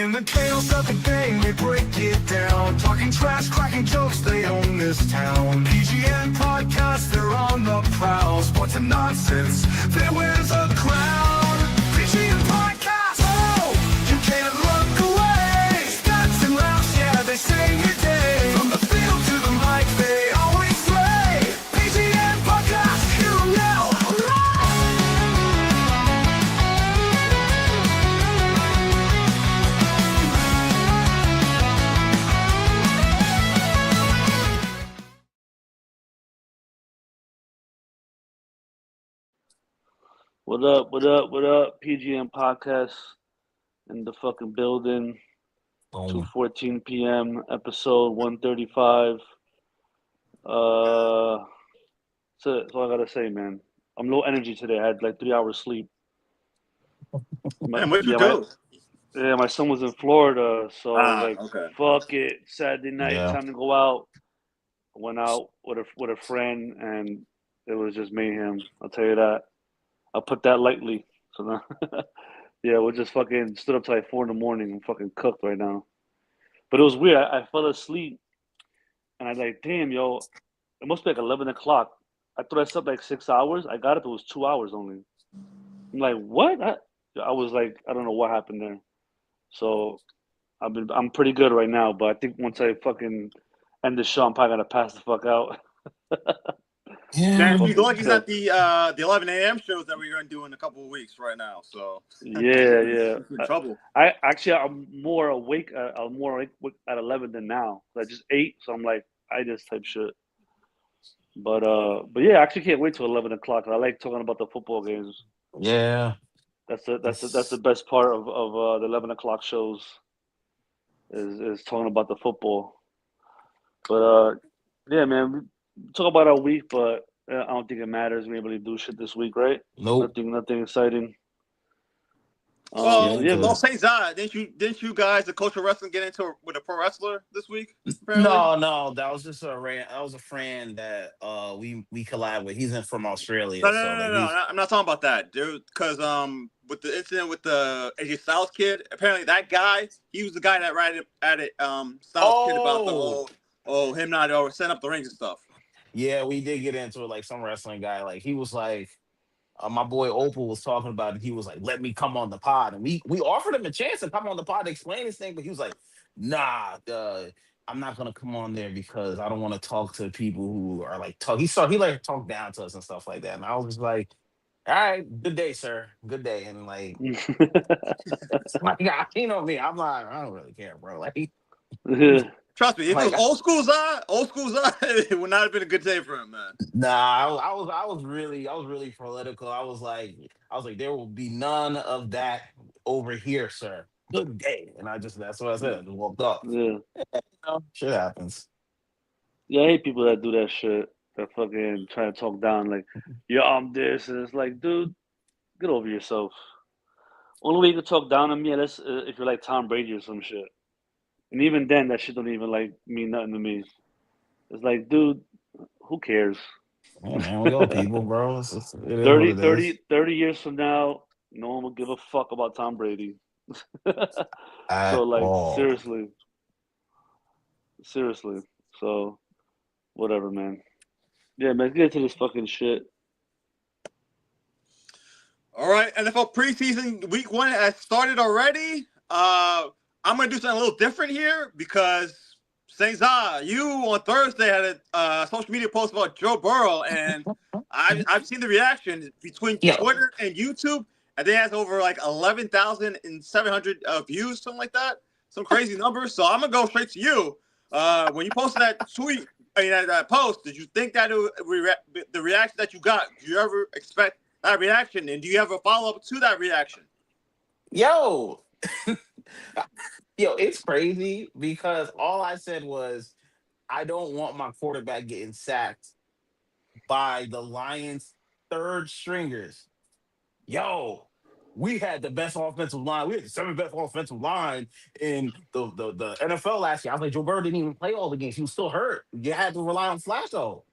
In the chaos of the game, they break it down. Talking trash, cracking jokes, they own this town. PGN podcast, they're on the prowl. Sports and nonsense, they wears a crown. PGN podcast, oh, you can't look away. Stats and laughs, yeah, they save your day. From the field to the mic, they always slay. PGN podcast, hear 'em yell, What up? What up? What up? PGN podcast in the fucking building. 2:14 p.m. episode 135. That's all I gotta say, man. I'm low energy today. I had like 3 hours sleep. Man, what'd you do? My son was in Florida, so okay. fuck it. Saturday night, Yeah. time to go out. I went out with a friend, and it was just mayhem. I'll tell you that. I'll put that lightly. So now, yeah, we just fucking stood up till like 4 in the morning and fucking cooked right now. But it was weird. I fell asleep, and I was like, damn, yo, it must be like 11 o'clock. I thought I slept like 6 hours. I got up, it was 2 hours only. I'm like, what? I was like, I don't know what happened there. So I'm pretty good right now, but I think once I fucking end the show, I'm probably gonna pass the fuck out. Man, you're lucky it's not the 11 a.m. shows that we're going to do in a couple of weeks right now. So Yeah. you're in trouble. I'm more awake. I'm more awake at 11 than now. I just ate, so I'm like, I just type shit. But yeah, I actually can't wait till 11 o'clock. I like talking about the football games. Yeah. That's the best part of the 11 o'clock shows is talking about the football. But yeah, man, we talk about our week, but I don't think it matters. We ain't really do shit this week, right? Nope. Nothing exciting. Well, Yeah. St. Zod, didn't you guys, the culture wrestling, get into with a pro wrestler this week? Apparently? No, that was just a friend that we collab with. He's from Australia. No. I'm not talking about that, dude. Because with the incident with the AJ Styles kid, apparently that guy, he was the guy that ratted at it Styles kid about the him not setting up the rings and stuff. Yeah, we did get into it. Like some wrestling guy, like he was like, my boy Opal was talking about it. He was like, "Let me come on the pod," and we offered him a chance to come on the pod to explain his thing, but he was like, "Nah, I'm not gonna come on there because I don't want to talk to people who are like talk." He like talk down to us and stuff like that, and I was just like, "All right, good day, sir, good day," and like, you know me, I'm like, I don't really care, bro. Like. Trust me, if it was old school Zod, it would not have been a good day for him, man. Nah, I was really political. I was like, there will be none of that over here, sir. Good day. And that's what I said. I just walked off. Yeah. Shit happens. Yeah, I hate people that do that shit. That fucking try to talk down like, yeah, I'm this, and it's like, dude, get over yourself. Only way you can talk down on me is if you're like Tom Brady or some shit. And even then, that shit don't even like mean nothing to me. It's like, dude, who cares? Yeah, man, we all people, bro. It is what it is. 30 years from now, no one will give a fuck about Tom Brady. So, like, seriously. So, whatever, man. Yeah, man, get into this fucking shit. All right, NFL preseason week 1 has started already. I'm going to do something a little different here because, St. Zod, you on Thursday had a social media post about Joe Burrow, and I've seen the reaction between Twitter and YouTube, and they has over like 11,700 views, something like that, some crazy numbers. So I'm going to go straight to you. When you posted that tweet, that post, did you think that the reaction that you got, did you ever expect that reaction, and do you have a follow-up to that reaction? Yo, it's crazy because all I said was I don't want my quarterback getting sacked by the Lions' third stringers. Yo, we had the best offensive line. We had the 7th best offensive line in the NFL last year. I was like, Joe Burrow didn't even play all the games. He was still hurt. You had to rely on Flash, though.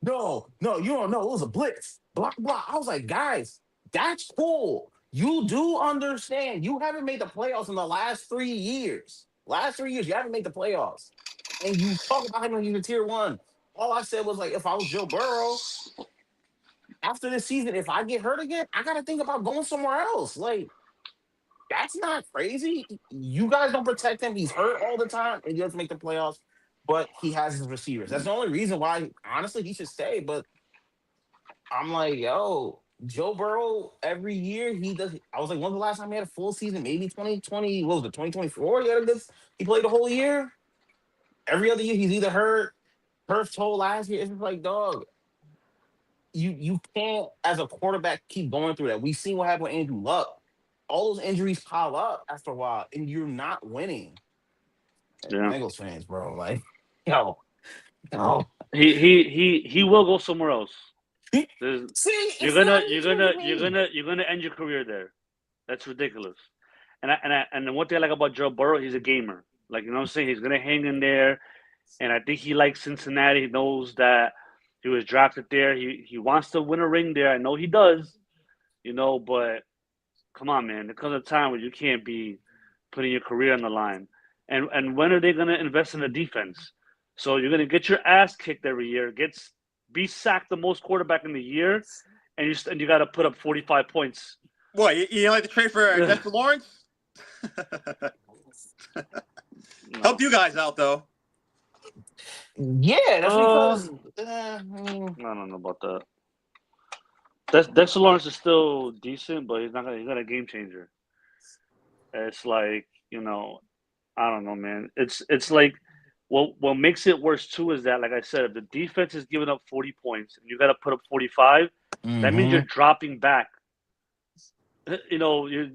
No, you don't know. It was a blitz. Blah, blah. I was like, guys, that's cool. You do understand. You haven't made the playoffs in the last 3 years. Last 3 years, you haven't made the playoffs. And you talk about him in tier one. All I said was like, if I was Joe Burrow, after this season, if I get hurt again, I gotta think about going somewhere else. Like, that's not crazy. You guys don't protect him. He's hurt all the time, and he doesn't make the playoffs. But he has his receivers. That's the only reason why, honestly, he should stay. But I'm like, yo, Joe Burrow, every year he does. I was like, when's the last time he had a full season? Maybe 2020. What was it, 2024? He had a good. He played the whole year. Every other year, he's either hurt, turf toe last year. It's just like, dog, you can't, as a quarterback, keep going through that. We seen what happened with Andrew Luck. All those injuries pile up after a while, and you're not winning. Yeah. Bengals fans, bro, like, yo. He will go somewhere else. There's, See, you're gonna end your career there. That's ridiculous. And the one thing I like about Joe Burrow, he's a gamer. Like, you know what I'm saying? He's gonna hang in there, and I think he likes Cincinnati. He knows that he was drafted there. He wants to win a ring there. I know he does. You know, but come on, man. There comes a time where you can't be putting your career on the line. And when are they gonna invest in the defense? So you're gonna get your ass kicked every year, be sacked the most quarterback in the year, and you got to put up 45 points. What, you like to trade for Dexter Lawrence? No. Help you guys out though. Yeah, that's because I don't know about that. Dexter Lawrence is still decent, but he's not a game changer. It's like, you know, I don't know, man. It's like what makes it worse too is that, like I said, if the defense is giving up 40 points and you got to put up 45, that means you're dropping back. You know, you're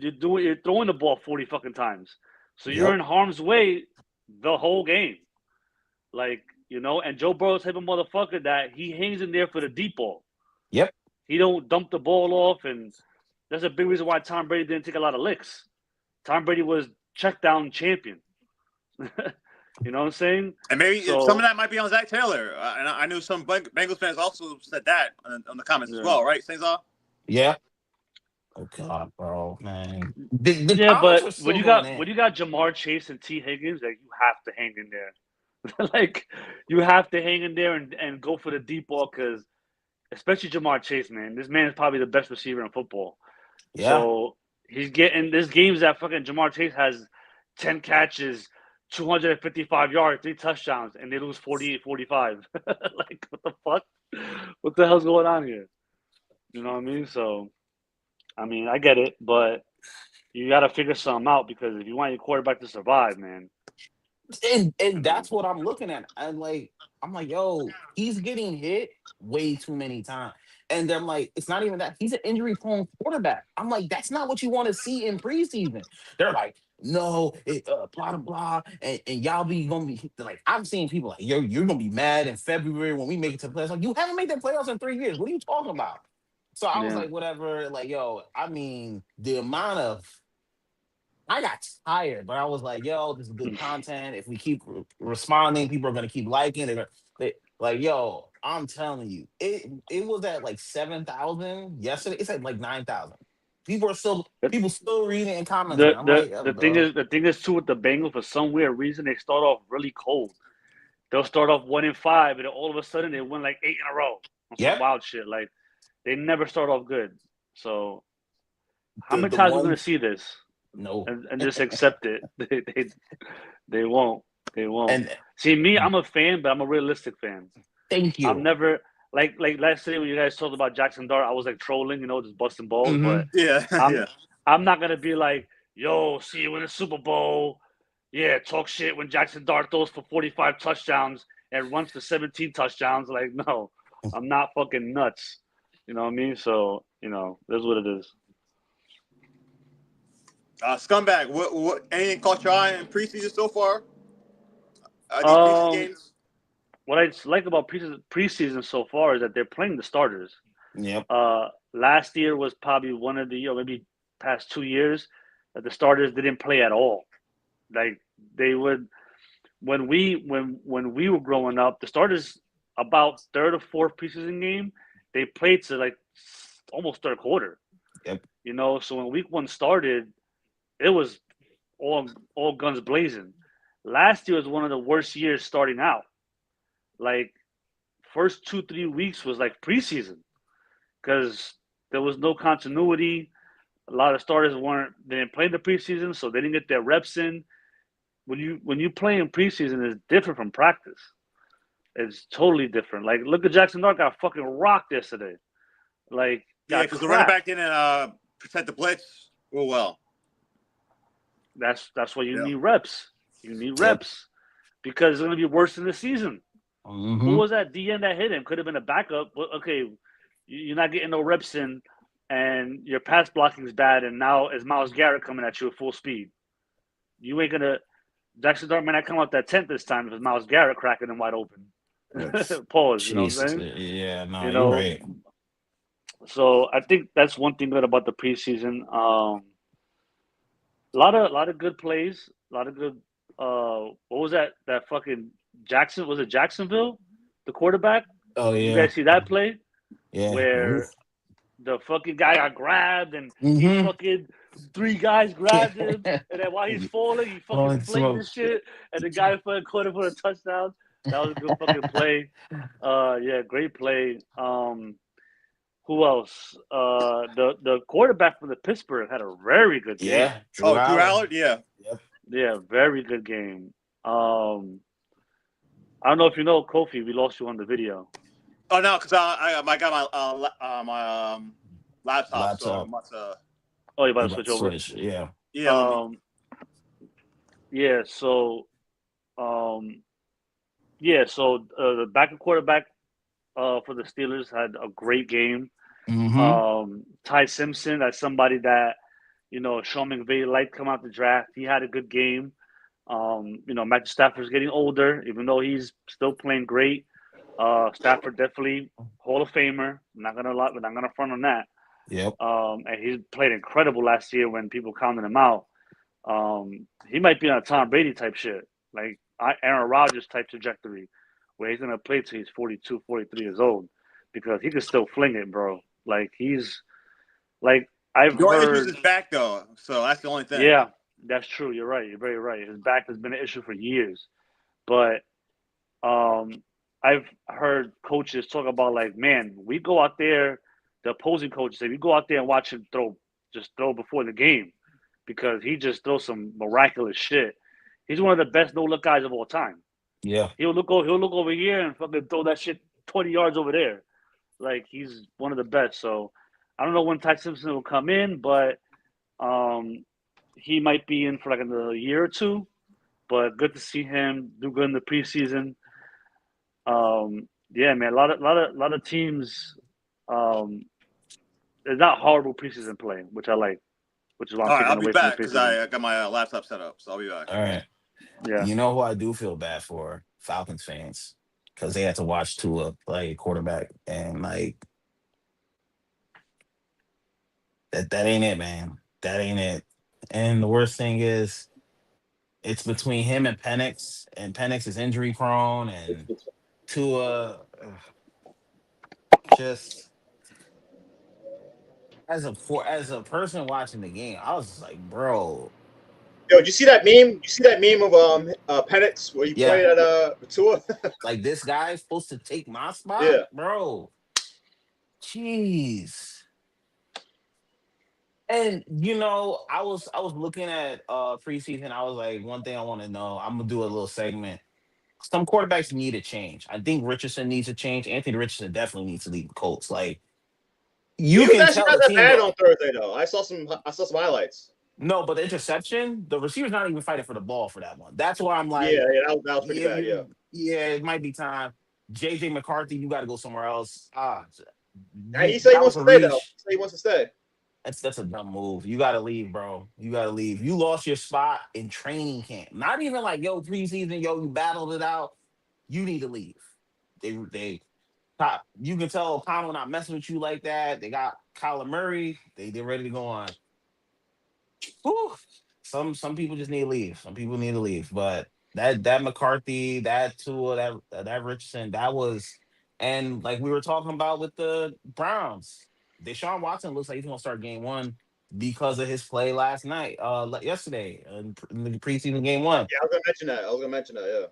throwing the ball 40 fucking times, so you're in harm's way the whole game. Like, you know, and Joe Burrow's type of motherfucker that he hangs in there for the deep ball. Yep. He don't dump the ball off, and that's a big reason why Tom Brady didn't take a lot of licks. Tom Brady was check down champion. You know what I'm saying? And maybe some of that might be on Zach Taylor. And I knew some Bengals fans also said that on the comments as well, right, Cesar? Yeah. Oh God, bro, man. But when you got Jamar Chase and T. Higgins, like, you have to hang in there. Like, you have to hang in there and go for the deep ball, because especially Jamar Chase, man. This man is probably the best receiver in football. Yeah. So he's getting this games that fucking Jamar Chase has 10 catches, 255 yards, 3 touchdowns, and they lose 48-45. Like, what the fuck? What the hell's going on here? You know what I mean? So, I mean, I get it, but you got to figure something out, because if you want your quarterback to survive, man. And that's what I'm looking at. I'm like, yo, he's getting hit way too many times. And I'm like, it's not even that. He's an injury-prone quarterback. I'm like, that's not what you want to see in preseason. They're like, no, blah, blah, blah. And y'all going to be, like, I've seen people like, yo, you're going to be mad in February when we make it to the playoffs. Like, you haven't made the playoffs in 3 years. What are you talking about? So I was like, whatever. Like, yo, I mean, the amount of, I got tired, but I was like, yo, this is good content. If we keep responding, people are going to keep liking it. Like, yo, I'm telling you, it was at like 7,000 yesterday. It's at like 9,000. People still reading and commenting. The thing is too, with the Bengals, for some weird reason, they start off really cold. They'll start off 1-5, and then all of a sudden they win like 8 in a row. Some wild shit. Like, they never start off good. So how many times are we going to see this? No. And just accept it. They won't. They won't. And see, me, I'm a fan, but I'm a realistic fan. Thank you. I'm never like last day when you guys talked about Jackson Dart, I was like trolling, you know, just busting balls. But I'm not gonna be like, yo, see you in the Super Bowl. Yeah, talk shit when Jackson Dart throws for 45 touchdowns and runs for 17 touchdowns. Like, no, I'm not fucking nuts. You know what I mean? So, you know, that's what it is. Scumbag, what anything caught your eye in preseason so far? These preseason games? What I like about preseason so far is that they're playing the starters. Yep. Last year was probably one of the, maybe past 2 years, that the starters didn't play at all. Like, they would, when we were growing up, the starters, about third or fourth preseason game, they played to like almost third quarter. Yep. You know, so when week one started, it was all guns blazing. Last year was one of the worst years starting out. Like first 2 3 weeks was like preseason because there was no continuity. A lot of starters weren't they didn't play in the preseason, so they didn't get their reps in. When you play in preseason, it's different from practice. It's totally different. Like look at Jackson Dart got fucking rocked yesterday. Like Yeah, got because the running cracked. back didn't protect the blitz real well. That's why you Yeah. need reps. You need Yep. reps because it's gonna be worse in the season. Who Mm-hmm. was that DN that hit him? Could have been a backup. Well, okay, you're not getting no reps in, and your pass blocking is bad, and now is Miles Garrett coming at you at full speed. You ain't gonna. Jackson Dart may not come out that 10th this time if it's Miles Garrett cracking him wide open. Yes. Pause. You know what I'm Jesus. saying? Yeah. No, You you're know. right. So I think that's one thing good about the preseason. A lot of good plays. A lot of good. What was that? That fucking Jackson was it Jacksonville, the quarterback? Oh Did you yeah. guys see that play Yeah. where the fucking guy got grabbed and he Mm-hmm. fucking three guys grabbed him and then while he's falling he fucking Blowing flinged smoke. this shit and the guy fucking caught him for a touchdown. That was a good fucking play. Yeah, great play. Who else? The quarterback from the Pittsburgh had a very good game. Yeah. Drew Oh, Drew Allen. Allard? Yeah. Yep. Yeah, very good game. I don't know if you know Kofi, we lost you on the video. Oh no, because I got my laptop, so I Laptop. must Oh, you You about to about to switch over? switch? Yeah. yeah. Let me. Um, yeah. Um, the backup quarterback for the Steelers had a great game. Mm-hmm. Ty Simpson, that's somebody that Sean McVay liked come out the draft. He had a good game. Matthew Stafford's getting older, even though he's still playing great. Stafford definitely Hall of Famer. I'm not gonna lie, we're not gonna front on that. Yep. And he played incredible last year when people counted him out. He might be on a Tom Brady type shit, like Aaron Rodgers type trajectory, where he's gonna play till he's 42, 43 years old, because he could still fling it, bro. Like he's like I've Your issue is heard. his back though, so that's the only thing. Yeah, that's true. You're right. You're very right. His back has been an issue for years, but um, I've heard coaches talk about like, man, we go out there. The opposing coaches say we go out there and watch him just throw before the game, because he just throws some miraculous shit. He's one of the best no look guys of all time. Yeah. He'll look over here and fucking throw that shit 20 yards over there. Like he's one of the best. So I don't know when Ty Simpson will come in, but um, he might be in for like another year or two. But good to see him do good in the preseason. Yeah, man, a lot of teams. Um, it's not horrible preseason play, which I like, which is why I'm All right, taking I'll be away from the back because preseason. I got my laptop set up, so I'll be back. All right. Yeah, You know who I do feel bad for? Falcons fans, because they had to watch Tua play quarterback, and like that ain't it, man. That ain't it. And the worst thing is, it's between him and Penix is injury prone, and Tua just as a person watching the game, I was just like, bro, Yo, did you see that meme? You see that meme of Penix where you yeah, pointed at Tua? like this guy's supposed to take my spot, Yeah. bro. Jeez. And I was looking at preseason. I was like, one thing I want to know. I'm gonna do a little segment. Some quarterbacks need a change. I think Richardson needs a change. Anthony Richardson definitely needs to leave the Colts. Like He you was can actually tell not the that team bad go on Thursday though. I saw some highlights. no, but the interception, the receiver's not even fighting for the ball for that one. That's why I'm Yeah, like, yeah, that was pretty yeah, bad. Yeah. yeah, it might be time. JJ McCarthy, you got to go somewhere else. And he said he That wants was to a stay though. reach. He said he wants to stay. That's a dumb move. You gotta leave, bro. You gotta leave. You lost your spot in training camp. Not even like preseason, you battled it out. You need to leave. They top. You can tell O'Connell not messing with you like that. They got Kyler Murray. They're ready to go on. Whew. Some people just need to leave. Some people need to leave. But that McCarthy, that Tua, that Richardson, that was, and like we were talking about with the Browns, Deshaun Watson looks like he's gonna start game one. because of his play last night, yesterday in the preseason game 1. Yeah, I was gonna mention that. Yeah.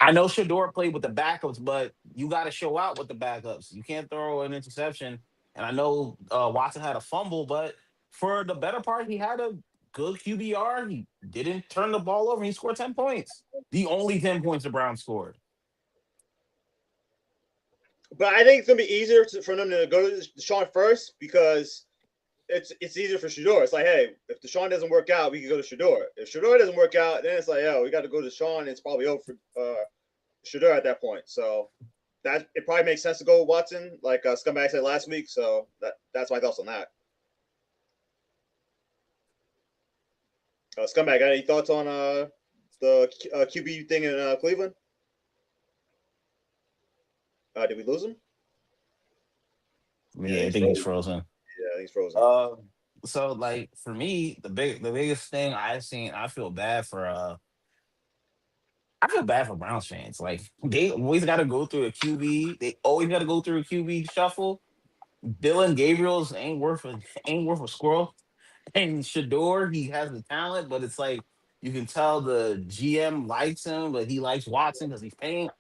I know Shador played with the backups, but you got to show out with the backups. You can't throw an interception. And I know Watson had a fumble, but for the better part, he had a good QBR. He didn't turn the ball over. He scored 10 points. The only 10 points the Browns scored. But I think it's gonna be easier for them to go to Deshaun first because it's easier for Shador. It's like, hey, if Deshaun doesn't work out, we can go to Shador. If Shador doesn't work out, then it's like, we got to go to Deshaun. It's probably over for Shador at that point. So that it probably makes sense to go with Watson, like Scumbag said last week. So that's my thoughts on that. Scumbag, got any thoughts on the QB thing in Cleveland? Did we lose him? Yeah, I think he's frozen. Yeah, he's frozen. So like for me, the biggest thing I've seen, I feel bad for Browns fans. Like they always got to go through a QB. They always got to go through a QB shuffle. Dylan Gabriel's ain't worth a squirrel. And Shador, he has the talent, but it's like you can tell the GM likes him, but he likes Watson because he's paying.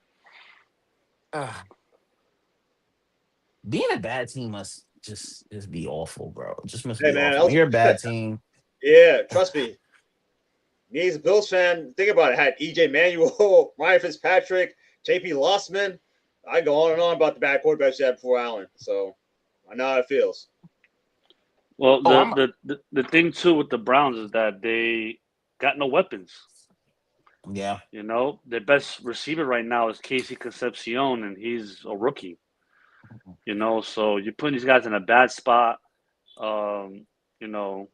Being a bad team must just be awful, bro. It just must Hey, be man, awful. When you're a bad team. Yeah, trust me. Me as a Bills fan, think about it. Had EJ Manuel, Ryan Fitzpatrick, JP Lossman. I go on and on about the bad quarterbacks you had before Allen. So I know how it feels. Well, the thing too with the Browns is that they got no weapons. Yeah. You know, their best receiver right now is Casey Concepcion, and he's a rookie. You know, so you're putting these guys in a bad spot. You know,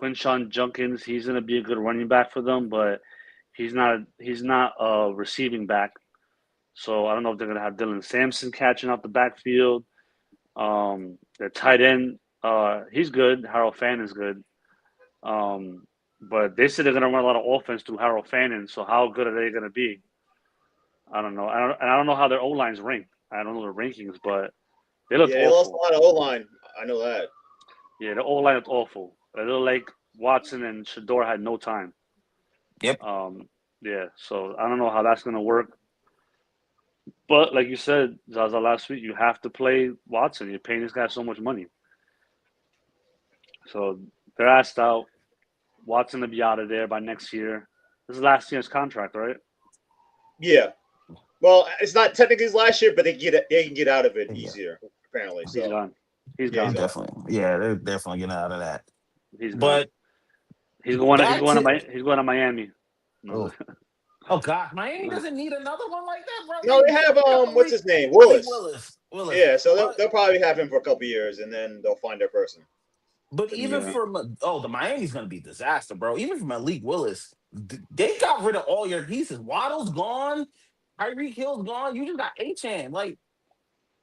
Quinshawn Junkins, he's going to be a good running back for them, but he's not a receiving back. So I don't know if they're going to have Dylan Sampson catching out the backfield. Their tight end, he's good. Harold Fannon's good. But they said they're going to run a lot of offense through Harold Fannin. So how good are they going to be? I don't know. I don't know how their O line's ranked. I don't know the rankings, but they look awful. They lost a lot of O line. I know that. Yeah, the O line looked awful. It looked like Watson and Shador had no time. Yep. Yeah, so I don't know how that's going to work. But like you said, Zaza, last week, you have to play Watson. You're paying this guy so much money. So they're asked out. Watson to be out of there by next year. This is last year's contract, right? Yeah. Well, it's not technically his last year, but they can get out of it easier, apparently. So He's gone. He's gone. Definitely. Yeah, they're definitely getting out of that. He's gone. But he's going to Miami. No. Oh God, Miami doesn't need another one like that, bro. No, they have what's his name? Willis. Willis. Yeah, so they'll probably have him for a couple years, and then they'll find their person. But even the Miami's gonna be a disaster, bro. Even for Malik Willis, they got rid of all your pieces. Waddle's gone, Tyreek Hill's gone. You just got Achane. Like,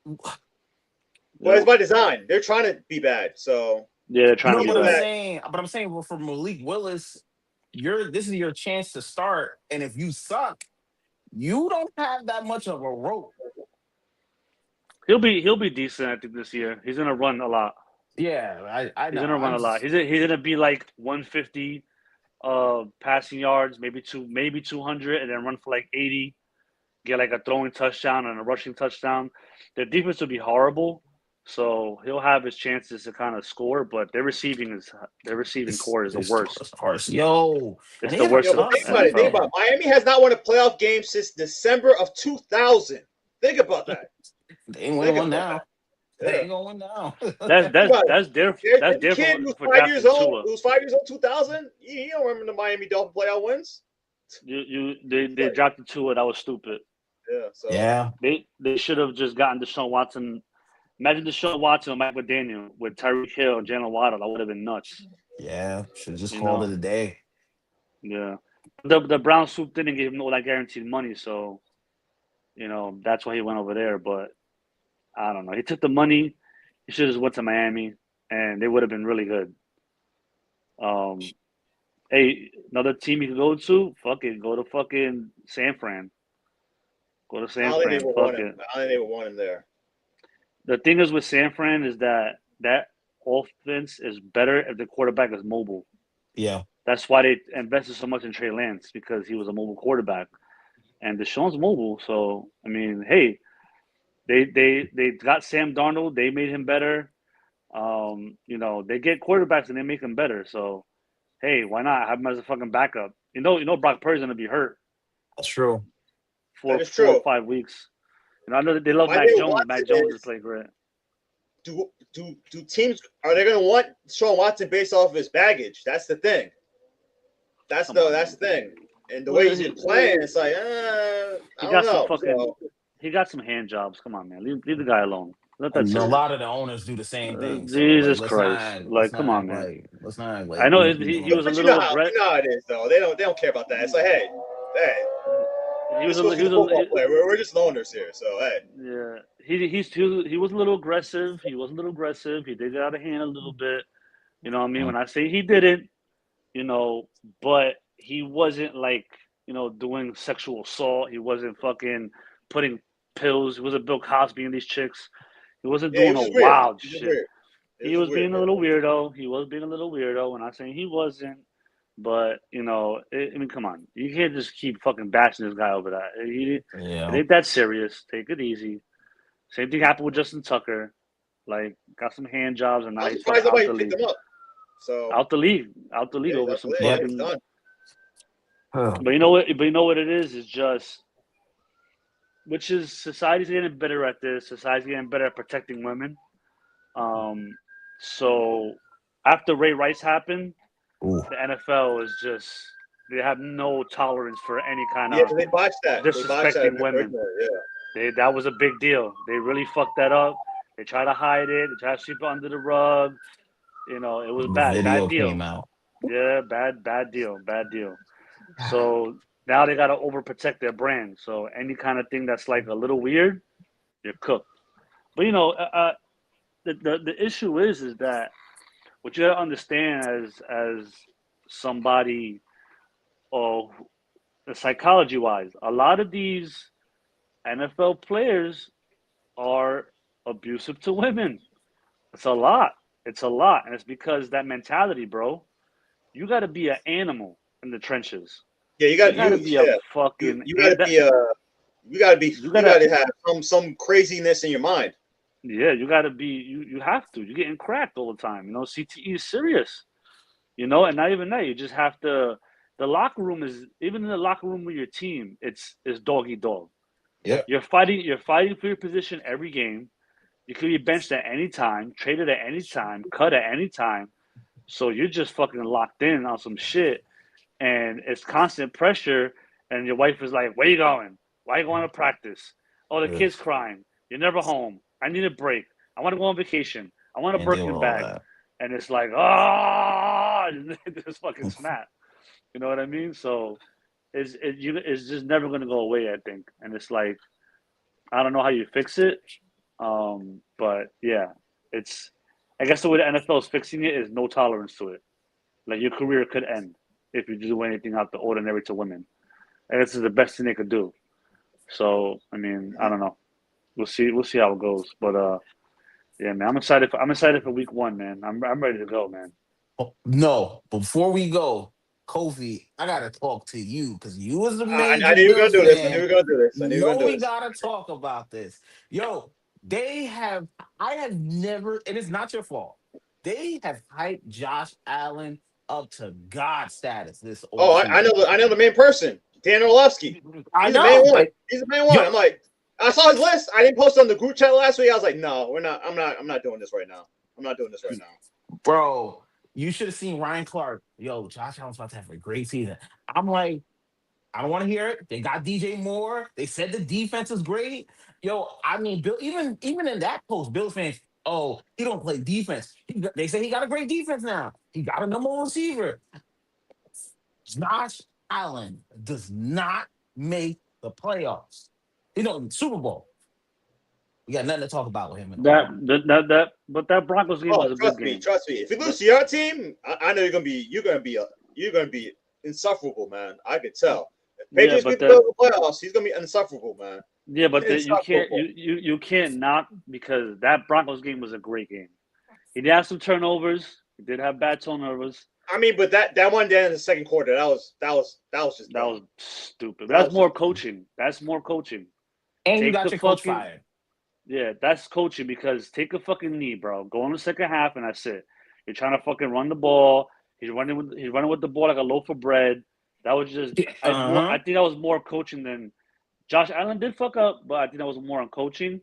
well, it's by design. They're trying to be bad, so yeah, they're trying to be bad. But I'm saying, well, for Malik Willis, this is your chance to start, and if you suck, you don't have that much of a rope. He'll be decent, I think, this year. He's gonna run a lot. Yeah, I know. He's gonna run a lot. He's gonna be like 150 passing yards, maybe 200, and then run for like 80, get like a throwing touchdown and a rushing touchdown. Their defense will be horrible, so he'll have his chances to kind of score, but their receiving core is the worst. Yo, it's the worst. Think about it. Miami has not won a playoff game since December of 2000. Think about that. They ain't winning one now. They ain't going now. That's their kid who's 5 years old. Who's 5 years old? 2000. You don't remember the Miami Dolphin playoff wins? They dropped the two. That was stupid. Yeah. So yeah. They should have just gotten Deshaun Watson. Imagine Deshaun Watson and Mike McDaniel with Tyreek Hill and Jalen Waddle. That would have been nuts. Yeah, should have just called it a day. Yeah, the Browns swooped in and gave him all that guaranteed money, so that's why he went over there. But I don't know. He took the money. He should have just went to Miami, and they would have been really good. Hey, another team you could go to? Fuck it, go to fucking San Fran. Go to San Fran. I think they would want him there. The thing is with San Fran is that offense is better if the quarterback is mobile. Yeah. That's why they invested so much in Trey Lance, because he was a mobile quarterback. And Deshaun's mobile, so I mean, hey, they got Sam Darnold, they made him better. They get quarterbacks and they make them better. So hey, why not have him as a fucking backup? Brock Purdy's gonna be hurt That's true. for That is 4 or true. 5 weeks. I know that they love Why Mac they Jones. want Mac it Jones is- is playing great. Do teams are they going to want Sean Watson based off of his baggage? That's the thing. That's the thing. And the way he's been playing, it's like, I He don't got some know. fucking. So, He got some hand jobs. Come on, man. Leave the guy alone. Let that And a serious. lot of the owners do the same thing. So Jesus let's Christ! not, Like, come on, man. let's not like. I know we he doing was a but little you know how it is though. They don't care about that. It's like, hey, he this was a, supposed he to be was a football a, player. We're just loners here. So hey, yeah. He was a little aggressive. He was a little aggressive. He did get out of hand a little bit. You know what I mean? When I say he didn't, but he wasn't like, doing sexual assault. He wasn't fucking putting pills. He wasn't Bill Cosby and these chicks. He wasn't yeah, he doing was no just weird. wild He was just shit. weird. He was being a little weirdo. He was being a little weirdo. When I'm saying he wasn't, but come on, you can't just keep fucking bashing this guy over that. It Yeah. ain't that serious. Take it easy. Same thing happened with Justin Tucker. Like, got some hand jobs, and now I'm he's surprised fucking out nobody the picked league. him up. So Out the league yeah, over that's some what it is. fucking. He's done. But you know what? But you know what it is? It's just, which is society's getting better at this. Society's getting better at protecting women. So after Ray Rice happened, Ooh. the NFL is just, they have no tolerance for any kind Yeah, of they botched that. disrespecting women. Yeah. That was a big deal. They really fucked that up. They try to hide it. They try to sweep it under the rug. It was The bad video deal. came out. Yeah, bad deal. So now they gotta overprotect their brand. So any kind of thing that's like a little weird, you're cooked. But the issue is that what you gotta understand as somebody, or psychology wise, a lot of these NFL players are abusive to women. It's a lot. And it's because that mentality, bro. You got to be an animal in the trenches. Yeah, You got to be a fucking. you got You gotta. to have some craziness in your mind. Yeah, you got to be. You have to. You're getting cracked all the time. CTE is serious. And not even that. You just have to. The locker room is, even in the locker room with your team. It's dog eat dog. Yeah. You're fighting for your position every game. You could be benched at any time, traded at any time, cut at any time. So you're just fucking locked in on some shit, and it's constant pressure. And your wife is like, "Where you going? Why you going to practice? Oh, the kid's crying. You're never home. I need a break. I want to go on vacation. I want a Can't deal Birkin with all bag." that. And it's like, just fucking snap. You know what I mean? So it's just never gonna go away, I think. And it's like, I don't know how you fix it. But yeah, I guess the way the NFL is fixing it is no tolerance to it. Like, your career could end if you do anything out the ordinary to women. And this is the best thing they could do. So, I mean, I don't know. We'll see how it goes. But yeah, man, I'm excited for week 1, man. I'm ready to go, man. Oh, no, before we go, Kofi, I gotta talk to you because you was the major I knew you were gonna Bills do this. I fan. knew you were gonna do this. I knew you were gonna do We this. gotta talk about this. Yo, I have never, and it's not your fault. They have hyped Josh Allen up to God status this Oh, I know the main person, Dan Orlovsky. I He's know. the main one. He's the main one. Yo. I'm like, I saw his list. I didn't post it on the group chat last week. I was like, no, we're not. I'm not doing this right now. I'm not doing this right now. Bro, you should have seen Ryan Clark. Yo, Josh Allen's about to have a great season. I'm like, I don't want to hear it. They got DJ Moore. They said the defense is great. Yo, I mean, Bill, even in that post, Bills fans, oh, he don't play defense. They say he got a great defense now. He got a number 1 receiver. Josh Allen does not make the playoffs. Super Bowl. We got nothing to talk about with him. But that Broncos game was a good game. Trust me. If you lose to your team, I know you're gonna be insufferable, man. I could tell. If Patriots beat the Bills in the playoffs, he's gonna be insufferable, man. Yeah, but you can't not, because that Broncos game was a great game. He did have some turnovers. He did have bad turnovers. I mean, but that one day in the second quarter, that was just That dumb. was stupid. That That's was more just- coaching. That's more coaching. And you Take got the your coach fucking fired. yeah. That's coaching because take a fucking knee, bro. Go in the second half and that's it. You're trying to fucking run the ball. He's running with the ball like a loaf of bread. That was just I think that was more coaching than Josh Allen did fuck up, but I think that was more on coaching.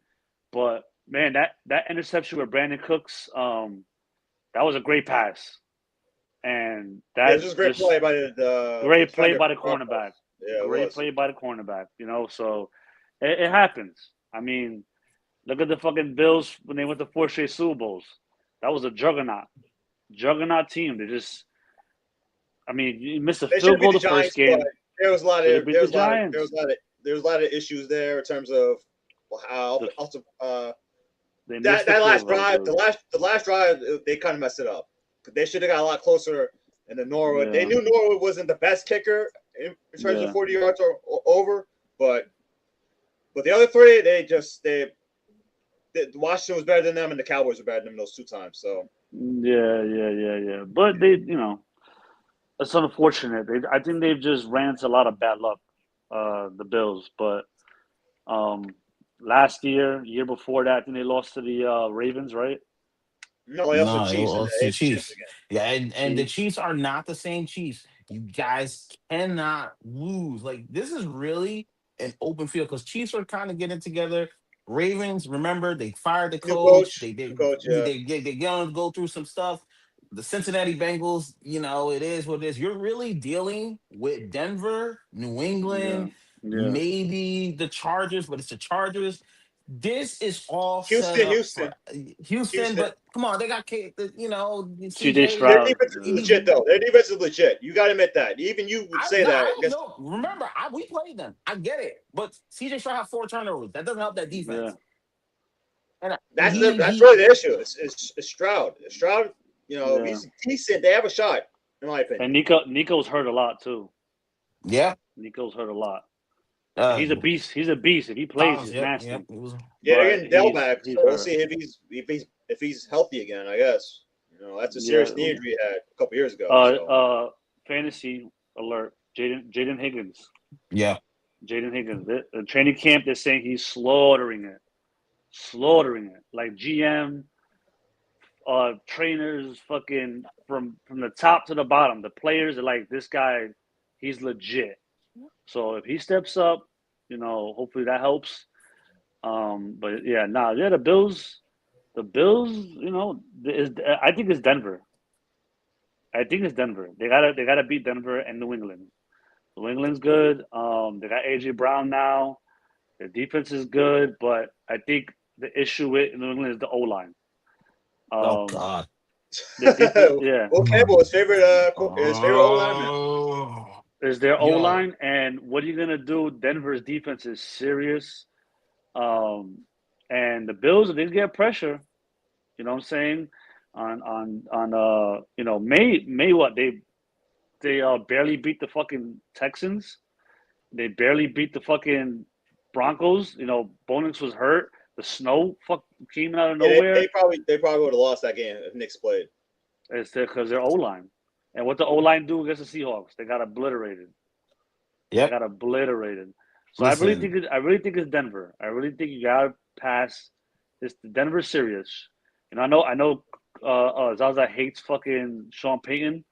But man, that interception with Brandon Cooks, that was a great pass, and Yeah, that it was just great play by the great play defender by the for Broncos. cornerback. Yeah, it Great was. play by the cornerback. So it happens. I mean, look at the fucking Bills when they went to 4 straight Super Bowls. That was a juggernaut team. They just, I mean, you missed a They should field beat goal the the first Giants, game. but there was a lot Should of have beat the Giants. there was a lot of issues there in terms of how The- also They missed that the last field goal, drive, dude. the last drive, they kind of messed it up. They should have got a lot closer. And then Norwood, Yeah. they knew Norwood wasn't the best kicker in terms Yeah. of 40 yards or over, but the other three, Washington was better than them, and the Cowboys were better than them those 2 times. So Yeah. But they, it's unfortunate. I think they've just ran into a lot of bad luck, the Bills. But last year before that, I think they lost to the Ravens, right? no, they also No, it Chiefs and was the the Chiefs Chiefs. again. Yeah, and the Chiefs. Chiefs are not the same Chiefs. You guys cannot lose. Like, this is really an open field because Chiefs are kind of getting together. Ravens, remember, they fired the New coach. coach, yeah. They gonna go through some stuff. The Cincinnati Bengals, it is what it is. You're really dealing with Denver, New England, Yeah. maybe the Chargers, but it's the Chargers. This is all set up Houston. for Houston, but come on, they got CJ CJ. Stroud. Their defense is legit, though. Their defense is legit. You got to admit that. Even you would say that. I don't know. Remember, we played them. I get it, but CJ Stroud had 4 turnovers. That doesn't help that defense. And That's really the issue. It's Stroud. Stroud, Yeah. he's decent. They have a shot, in my opinion. And Nico's hurt a lot too. yeah, Nico's hurt a lot. uh, He's a beast. He's a beast. If he plays, Collins, he's yep, nasty. yep, it was- Yeah, they're But getting Dell he's- back. he's So we'll hurt. see if he's healthy again. I guess that's a serious Yeah. knee injury he had a couple years ago. So. Fantasy alert: Jaden Higgins. yeah. Jaden Higgins. The training camp, they're saying he's slaughtering it. Like GM, trainers, fucking from the top to the bottom. The players are like, this guy, he's legit. So if he steps up, hopefully that helps. But the Bills, I think it's Denver. They gotta beat Denver and New England. New England's good. They got AJ Brown now. Their defense is good, but I think the issue with New England is the O line. Oh God. Yeah. Will Campbell, his favorite O lineman. Is their O Yo. line, and what are you gonna do? Denver's defense is serious, and the Bills, if they get pressure, you know what I'm saying, on May what they barely beat the fucking Texans, they barely beat the fucking Broncos. Bonix was hurt. The snow came out of nowhere. They probably would have lost that game if Knicks played. It's because their O line. And what the O line do against the Seahawks? They got obliterated. Yep. They got obliterated. So Listen. I really think it's Denver. I really think you gotta pass. It's Denver serious. And I know Zaza hates fucking Sean Payton,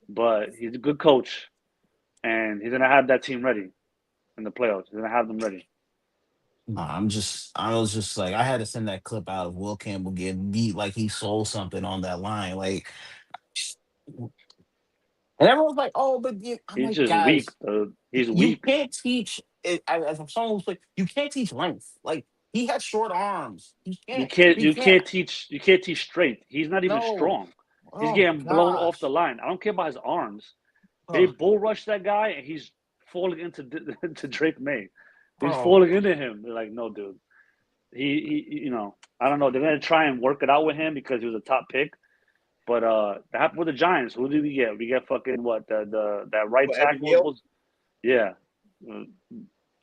but he's a good coach, and he's gonna have that team ready in the playoffs. He's gonna have them ready. I was just like, I had to send that clip out of Will Campbell getting beat like he sold something on that line. Like, and everyone's like, oh, but I'm He's like, just guys, weak, dude. He's you weak. can't teach it. As someone who's like, you can't teach length. Like, he had short arms. You can't teach straight. He's not even No. strong. He's Oh, getting blown off gosh. the line. I don't care about his arms. They Oh, bull rush that guy, and he's falling into to Drake May. He's bro. falling into him. They're like, no, dude. He I don't know. They're gonna try and work it out with him because he was a top pick. But that happened with the Giants. Who did we get? We get fucking what? That right tackle. Neal? Yeah.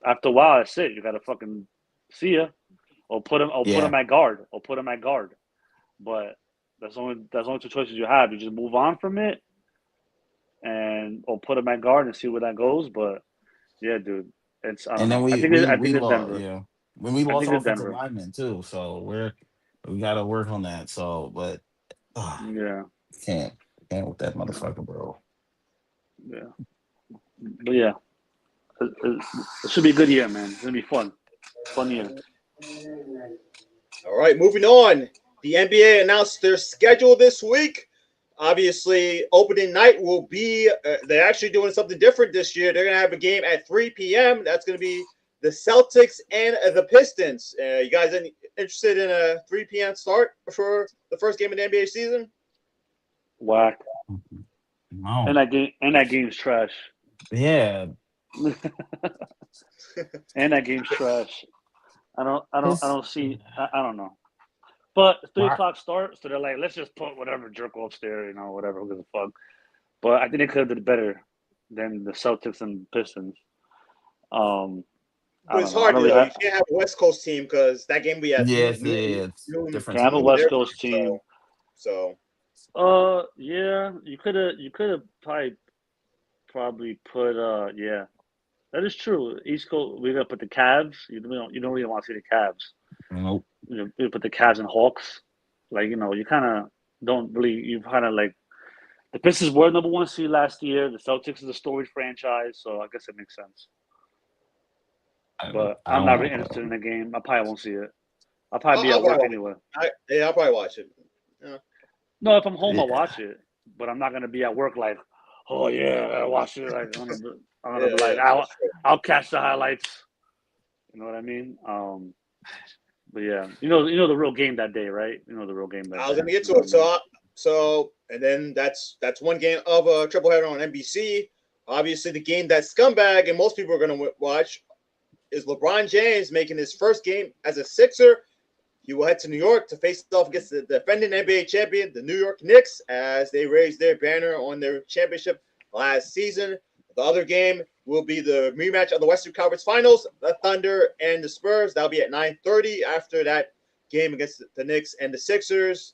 After a while, that's it. You gotta fucking see ya, or put him at guard, But That's only two choices you have. You just move on from it, or put him at guard and see where that goes. But yeah, dude, it's I don't And then know. we I think we it's lost. Denver. Yeah, when we I lost think it's offensive Denver. linemen too, so we got to work on that. So, but Yeah, can't with that motherfucker, bro. yeah, but yeah, it should be a good year, man. It's gonna be fun year. All right, moving on. The NBA announced their schedule this week. Obviously, opening night will be, they're actually doing something different this year. They're going to have a game at 3 p.m. That's going to be the Celtics and the Pistons. You guys interested in a 3 p.m. start for the first game of the NBA season? Whack. No. And that game's trash. Yeah. And that game's trash. I don't see. I don't know. But 3 o'clock start, so they're like, let's just put whatever jerk offs there, whatever, who gives a fuck. But I think they could have did better than the Celtics and Pistons. But it's hard, though. You can't have a West Coast team because that game we have. Yeah, it's different. Can't have a West Coast team. So. Yeah, you could have probably put yeah. That is true. East Coast, we're gonna put the Cavs. You don't really want to see the Cavs. Nope. You put the Cavs and Hawks. Like, you kind of don't really. You kind of like the Pistons were number one seed last year. The Celtics is a storied franchise, so I guess it makes sense. But I'm not really interested in the game. I probably won't see it. I'll probably be at work anyway. I'll probably watch it. Yeah. No, if I'm home, I'll watch it. But I'm not gonna be at work like, oh yeah, I watch it. Like, I'm gonna be like, I'll catch the highlights. You know what I mean? But yeah, you know the real game that day, right? You know the real game that day. I was gonna get to it. So and then that's one game of a tripleheader on NBC. Obviously, the game that scumbag and most people are gonna watch is LeBron James making his first game as a Sixer. He will head to New York to face off against the defending NBA champion, the New York Knicks, as they raise their banner on their championship last season. The other game will be the rematch of the Western Conference Finals, the Thunder and the Spurs. That'll be at 9:30 after that game against the Knicks and the Sixers.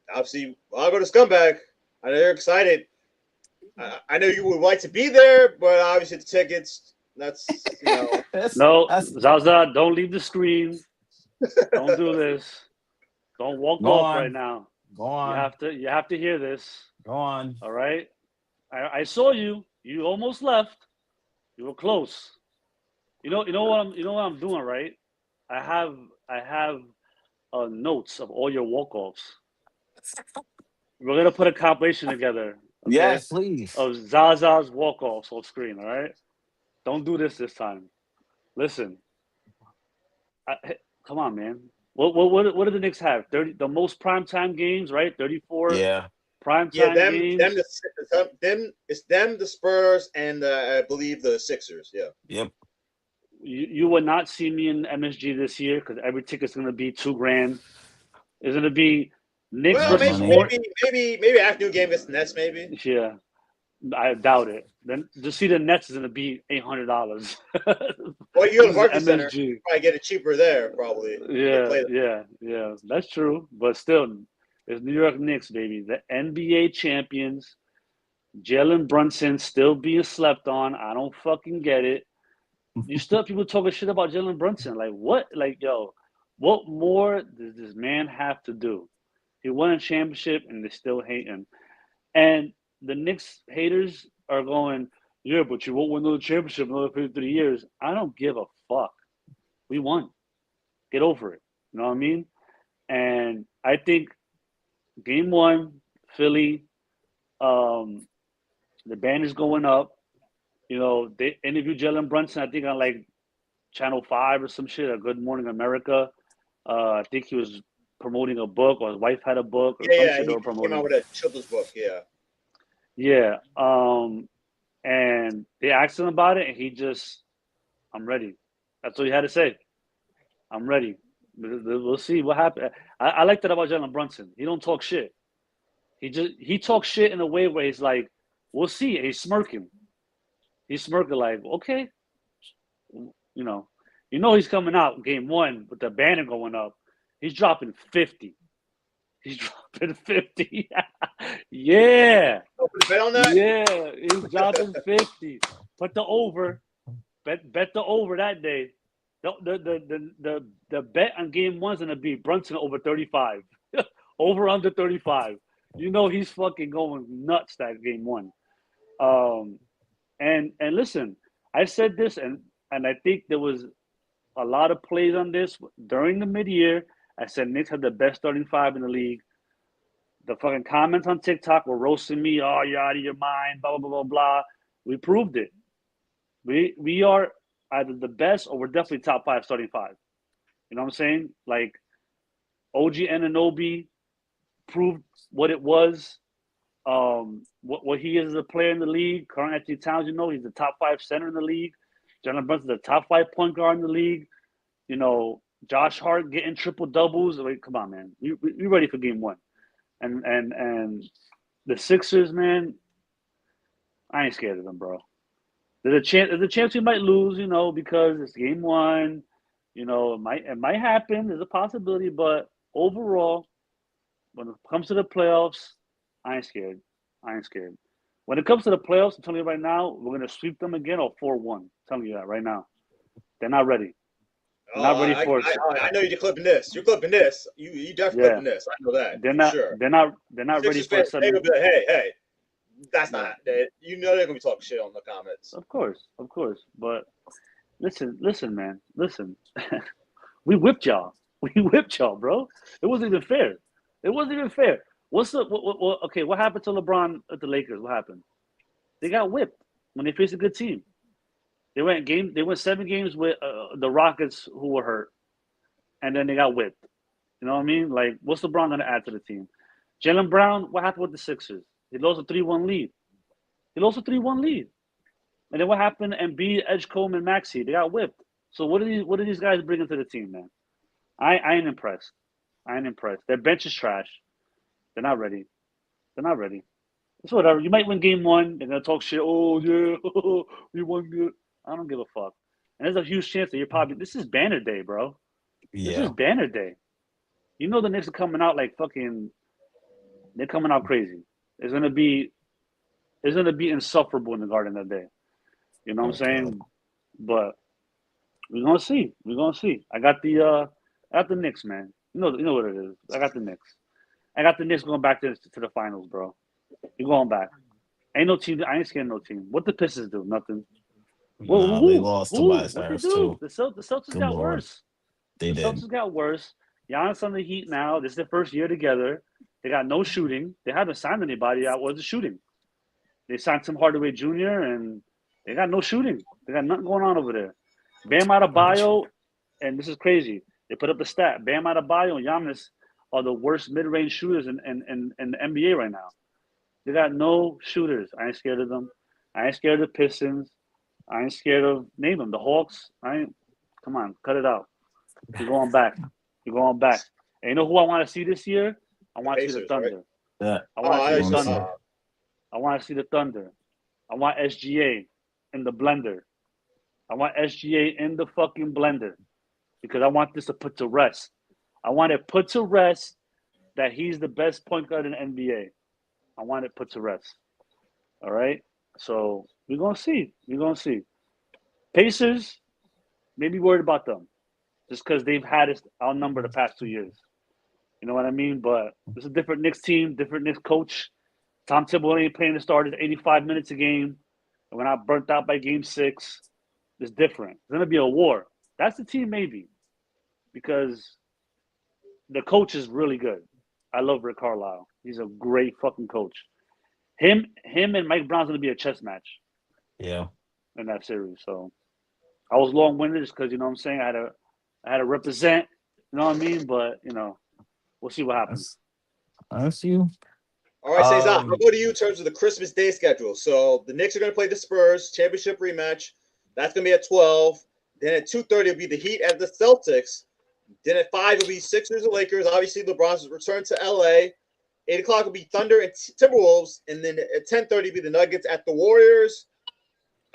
Obviously, I'll go to Scumbag. I know you're excited. I know you would like to be there, but obviously the tickets, that's, No, Zaza, don't leave the screen. Don't do this. Don't walk off right now. Go on. You have to hear this. Go on. All right. I saw you. You almost left. You were close. You know what I'm doing, right? I have notes of all your walk-offs. We're gonna put a compilation together. Okay? Yes, please. Of Zaza's walk-offs on screen. All right. Don't do this time. Listen. Come on, man. What do the Knicks have? 30, the most primetime games, right? 34. Yeah. Primetime games. It's them, the Spurs, and I believe the Sixers. Yeah. Yep. You will not see me in MSG this year because every ticket's going to be $2,000. It's going to be Knicks versus maybe afternoon game against the Nets, maybe. Yeah, I doubt it. Then to see the Nets is going to be $800. Well, you go to Barclays Center, probably get it cheaper there, probably. Yeah. That's true, but still, it's New York Knicks, baby. The NBA champions. Jalen Brunson still being slept on. I don't fucking get it. You still have people talking shit about Jalen Brunson. Like, what? Like, yo, what more does this man have to do? He won a championship, and they still hate him. And the Knicks haters are going, yeah, but you won't win another championship in another 53 years. I don't give a fuck. We won. Get over it. You know what I mean? And I think game one, Philly, the band is going up. They interviewed Jalen Brunson, I think, on like Channel 5 or some shit, or Good Morning America. I think he was promoting a book, or his wife had a book, or some shit they were promoting. Came out with a children's book, yeah. Yeah. And they asked him about it, and he just, I'm ready. That's what he had to say. I'm ready. We'll see what happens. I like that about Jalen Brunson. He don't talk shit. He talks shit in a way where he's like, we'll see. And he's smirking. He's smirking like, okay. He's coming out game one with the banner going up. He's dropping 50. He's dropping 50. Yeah. Oh, put a bet on that? Yeah. He's dropping 50. Put the over. Bet the over that day. The bet on game one's gonna be Brunson over 35. Over under 35. You know he's fucking going nuts that game one. And listen, I said this and I think there was a lot of plays on this during the mid-year. I said Knicks had the best starting five in the league. The fucking comments on TikTok were roasting me. Oh, you're out of your mind. Blah blah blah blah blah. We proved it. We are either the best or we're definitely top five starting five. You know what I'm saying? Like OG Anunoby proved what it was. What he is as a player in the league. Karl Anthony Towns, you know, he's the top five center in the league. Jalen Brunson's the top five point guard in the league. You know, Josh Hart getting triple doubles. Like, come on, man. We ready for game one. And the Sixers, man, I ain't scared of them, bro. There's a chance we might lose, you know, because it's game one. You know, it might happen. There's a possibility, but overall, when it comes to the playoffs, I ain't scared. When it comes to the playoffs, I'm telling you right now, we're gonna sweep them again or 4-1. I'm telling you that right now. They're not ready. Not ready for it. I know you're clipping this. You're clipping this. You definitely clipping this. I know that. They're for not. Sure. They're not ready Sixers for a fans, they sudden. will be like, hey, that's not. You know they're gonna be talking shit on the comments. Of course. But listen, man. Listen. We whipped y'all. Bro. It wasn't even fair. What's the okay? What happened to LeBron at the Lakers? What happened? They got whipped when they faced a good team. They went 7 games with the Rockets, who were hurt, and then they got whipped. You know what I mean? Like, what's LeBron gonna add to the team? Jaylen Brown, what happened with the Sixers? He lost a 3-1 lead. And then what happened? Embiid, Edgecombe, and Maxey, they got whipped. So what are these guys bringing to the team, man? I ain't impressed. Their bench is trash. They're not ready. It's whatever. You might win game one. They're gonna talk shit. Oh yeah, we won good. I don't give a fuck. And there's a huge chance that you're probably. This is banner day, bro. This is banner day. You know the Knicks are coming out like fucking. They're coming out crazy. It's gonna be insufferable in the Garden that day. You know what I'm saying? But we're gonna see. I got the Knicks, man. You know what it is. I got the Knicks. Going back to the finals, bro. You're going back. Ain't no team. I ain't scared of no team. What the Pistons do? Nothing. Nah, they lost to What they Cyrus do? too. The Celtics Good got Lord. worse. They did. Celtics got worse. Giannis on the Heat now. This is their first year together. They got no shooting. They haven't signed anybody out with the shooting. They signed Tim Hardaway Jr. and they got no shooting. They got nothing going on over there. Bam Adebayo, and this is crazy. They put up the stat. Bam Adebayo and Giannis are the worst mid-range shooters in the NBA right now. They got no shooters. I ain't scared of them. I ain't scared of the Pistons. I ain't scared of, name them, the Hawks. Come on, cut it out. You're going back. And you know who I want to see this year? I want to see the Thunder. Right? Yeah. I want to see the Thunder. Thunder. I want to see the Thunder. I want SGA in the blender. I want SGA in the fucking blender because I want this to put to rest. I want it put to rest that he's the best point guard in the NBA. I want it put to rest. All right? So we're going to see. Pacers, maybe worried about them just because they've had us outnumbered the past 2 years. You know what I mean? But it's a different Knicks team, different Knicks coach. Tom Thibodeau ain't playing the starters 85 minutes a game. And we're not burnt out by game 6. It's different. It's going to be a war. That's the team maybe because the coach is really good. I love Rick Carlisle. He's a great fucking coach. Him and Mike Brown's going to be a chess match. Yeah. In that series. So I was long-winded just because, you know what I'm saying, I had to represent, you know what I mean? But, you know, we'll see what happens. That's you. All right, Cesar, I'll go to you in terms of the Christmas Day schedule. So the Knicks are going to play the Spurs championship rematch. That's going to be at 12. Then at 2:30 will be the Heat at the Celtics. Then at 5 will be Sixers and Lakers. Obviously, LeBron's return to LA. 8 o'clock will be Thunder and Timberwolves. And then at 10:30 will be the Nuggets at the Warriors.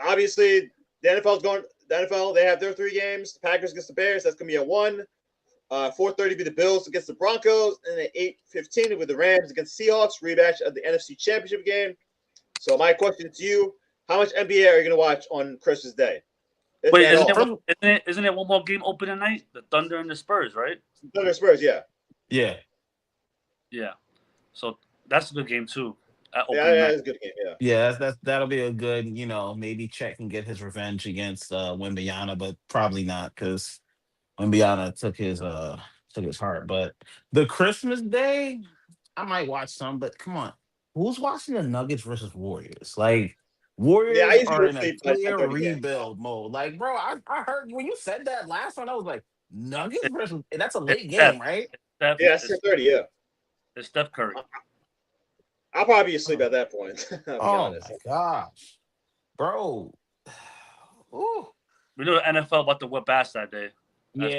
Obviously, the NFL, they have their 3 games. The Packers against the Bears. That's going to be at 1. 4:30 be the Bills against the Broncos, and at 8:15 with the Rams against Seahawks, rematch of the NFC Championship game. So my question to you: how much NBA are you going to watch on Christmas Day? If Wait, at all. isn't it one more game opening night? The Thunder and the Spurs, right? Thunder Spurs, yeah. Yeah. Yeah. So that's a good game too. At Yeah, opening night. it's a good game, yeah. Yeah, that'll be a good, maybe Chet can get his revenge against Wembanyama, but probably not because Wembanyama took his heart. But the Christmas Day, I might watch some, but come on. Who's watching the Nuggets versus Warriors? Like Yeah, I Warriors usually are go in to a sleep by clear 10:30 game. rebuild mode. Like, bro, I heard when you said that last one, I was like, Nuggets versus that's a It's late Steph. game, right? Steph. Yeah, it's 10:30, yeah. It's Steph Curry. I'll probably be asleep at that point. I'll be Oh honest. my gosh. Bro. Ooh. We know the NFL about to whip ass that day. That's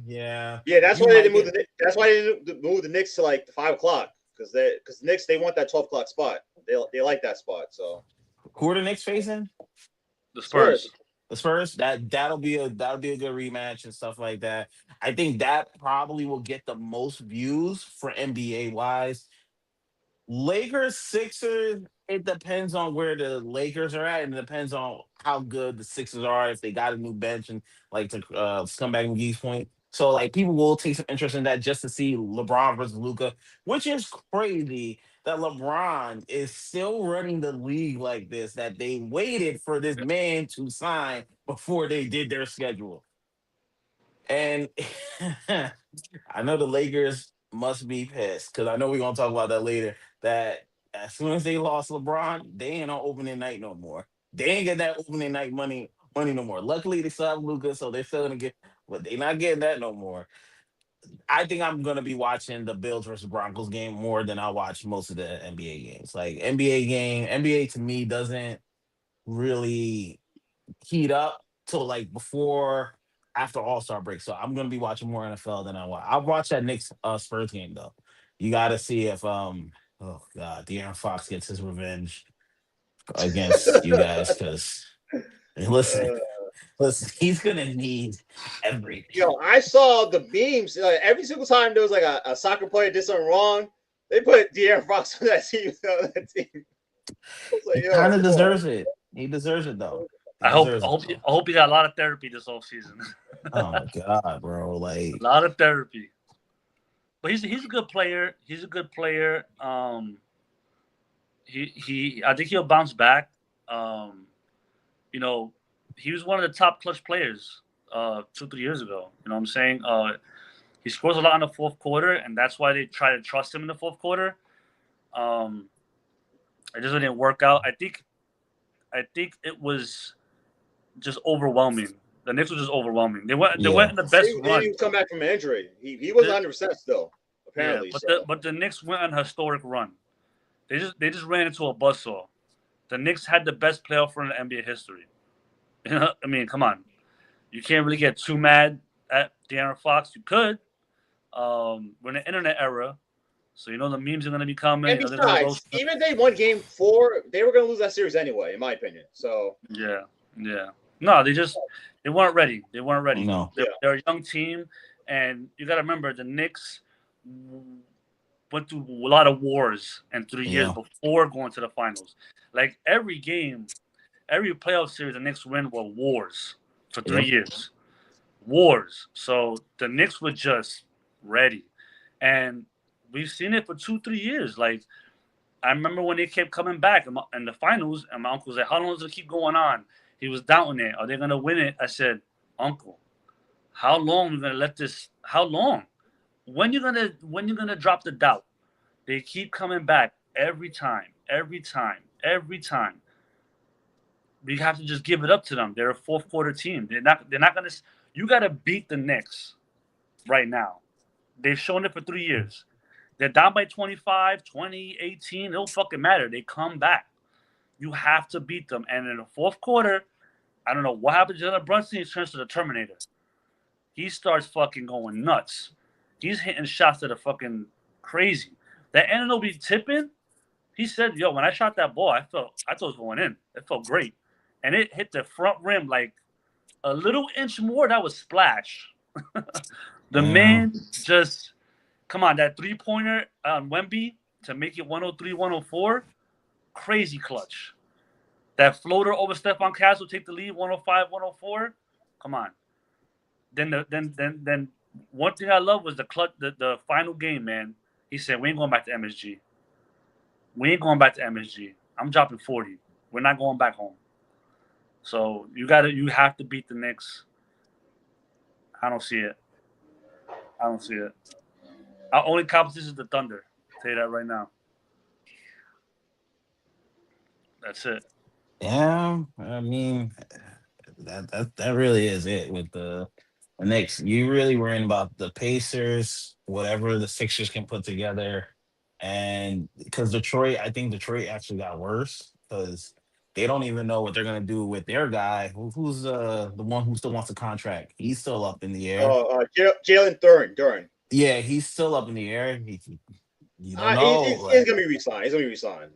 Yeah. Yeah, that's You why they might didn't move get the. That's why they didn't move the Knicks to like 5 o'clock because the Knicks they want that 12 o'clock spot. They like that spot. So who are the Knicks facing? the Spurs. Spurs. The Spurs. That'll be a good rematch and stuff like that. I think that probably will get the most views for NBA wise. Lakers, Sixers, it depends on where the Lakers are at, and it depends on how good the Sixers are, if they got a new bench and like to scumbag McGee's point. So like people will take some interest in that just to see LeBron versus Luca, which is crazy that LeBron is still running the league like this, that they waited for this man to sign before they did their schedule. And I know the Lakers must be pissed because I know we're gonna talk about that later. That as soon as they lost LeBron, they ain't on opening night no more. They ain't get that opening night money no more. Luckily, they still have Luca, so they're still gonna get, but they not getting that no more. I think I'm gonna be watching the Bills versus Broncos game more than I watch most of the NBA games. Like NBA to me doesn't really heat up till like before after All-Star break. So I'm gonna be watching more NFL than I watch. I'll watch that Knicks Spurs game though. You gotta see if oh god, De'Aaron Fox gets his revenge against you guys because listen, Uh, listen, he's gonna need everything. I saw the memes. Every single time there was like a soccer player did something wrong, they put De'Aaron Fox on that team. That team. I was like, He yo, kind of come on. deserves it. He deserves it though. He I hope deserves I it hope though. I hope you got a lot of therapy this offseason. Oh my god, bro. A Like lot of therapy. But he's a good player. He's a good player. He I think he'll bounce back. Um, you know, he was one of the top clutch players 2-3 years ago. You know what I'm saying? He scores a lot in the fourth quarter, and that's why they try to trust him in the fourth quarter. Um, it just didn't work out. I think it was just overwhelming. The Knicks was just overwhelming. They went yeah. in the best They didn't run. even come back from an injury. He wasn't 100% still, Yeah, apparently. but So the Knicks went on a historic run. They just ran into a buzzsaw. The Knicks had the best playoff run in NBA history. You know, I mean, come on. You can't really get too mad at De'Aaron Fox. You could. We're in the internet era, so you know the memes are gonna be coming. and You know they're gonna besides, roast them. even if they won Game 4, they were going to lose that series anyway, in my opinion. So Yeah, yeah. No, they weren't ready. They weren't ready. No. They're, yeah, they're a young team, and you got to remember the Knicks went through a lot of wars in 3 years Yeah. before going to the finals. Like every game, every playoff series the Knicks win were wars for three Yep. years. Wars. So the Knicks were just ready. And we've seen it for 2-3 years. Like I remember when they kept coming back in the finals, and my uncle said, "How long does it keep going on?" He was doubting it. Are they gonna win it? I said, "Uncle, how long are we gonna let this? How long? When you gonna drop the doubt?" They keep coming back every time, every time, every time. We have to just give it up to them. They're a fourth quarter team. They're not gonna. You gotta beat the Knicks right now. They've shown it for 3 years. They're down by 25, 20, 18. It don't fucking matter. They come back. You have to beat them. And in the fourth quarter, I don't know what happened to Jalen Brunson. He turns to the Terminator. He starts fucking going nuts. He's hitting shots that are fucking crazy. That Anunoby tipping, he said, "Yo, when I shot that ball, I thought it was going in. It felt great, and it hit the front rim like a little inch more. That was splash." The Yeah. man just come on, that 3-pointer on Wemby to make it 103, 104, crazy clutch. That floater over Stephon Castle, take the lead, 105, 104. Come on. Then one thing I love was the final game, man. He said, "We ain't going back to MSG. We ain't going back to MSG. I'm dropping 40. We're not going back home." So you have to beat the Knicks. I don't see it. I don't see it. Our only competition is the Thunder. I'll tell you that right now. That's it. Yeah, I mean that really is it with the Knicks. You really worrying about the Pacers, whatever the Sixers can put together, and because Detroit, I think Detroit actually got worse because they don't even know what they're gonna do with their guy, who's the one who still wants a contract. He's still up in the air. Jalen Duran. Yeah, he's still up in the air. You don't He's, know, he's, he's like. gonna be re-signed. He's gonna be re-signed.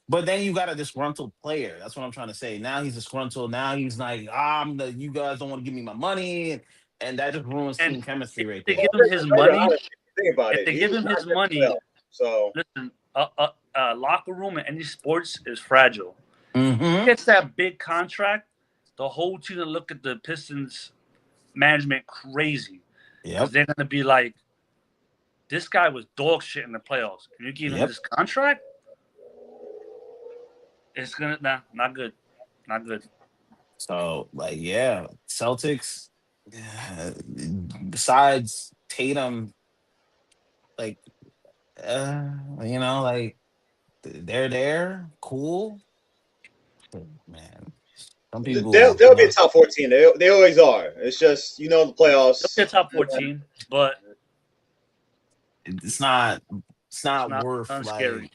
But then you got a disgruntled player. That's what I'm trying to say. Now he's disgruntled. Now he's like, you guys don't want to give me my money, and that just ruins And team chemistry right they there. give him his money. Think about If it. they give He's him not his good as money, well. So listen, a locker room in any sports is fragile. Mm-hmm. Gets that big contract, the whole team will look at the Pistons management crazy because Yep. they're gonna be like, "This guy was dog shit in the playoffs, and you give him Yep. this contract." It's gonna not good, not good. So like, yeah, Celtics. Besides Tatum, like, like they're there, cool. But, man, some people, they'll be a top 14. They always are. It's just the They'll be a playoffs. top 14, but it's not, it's not worth none scary, like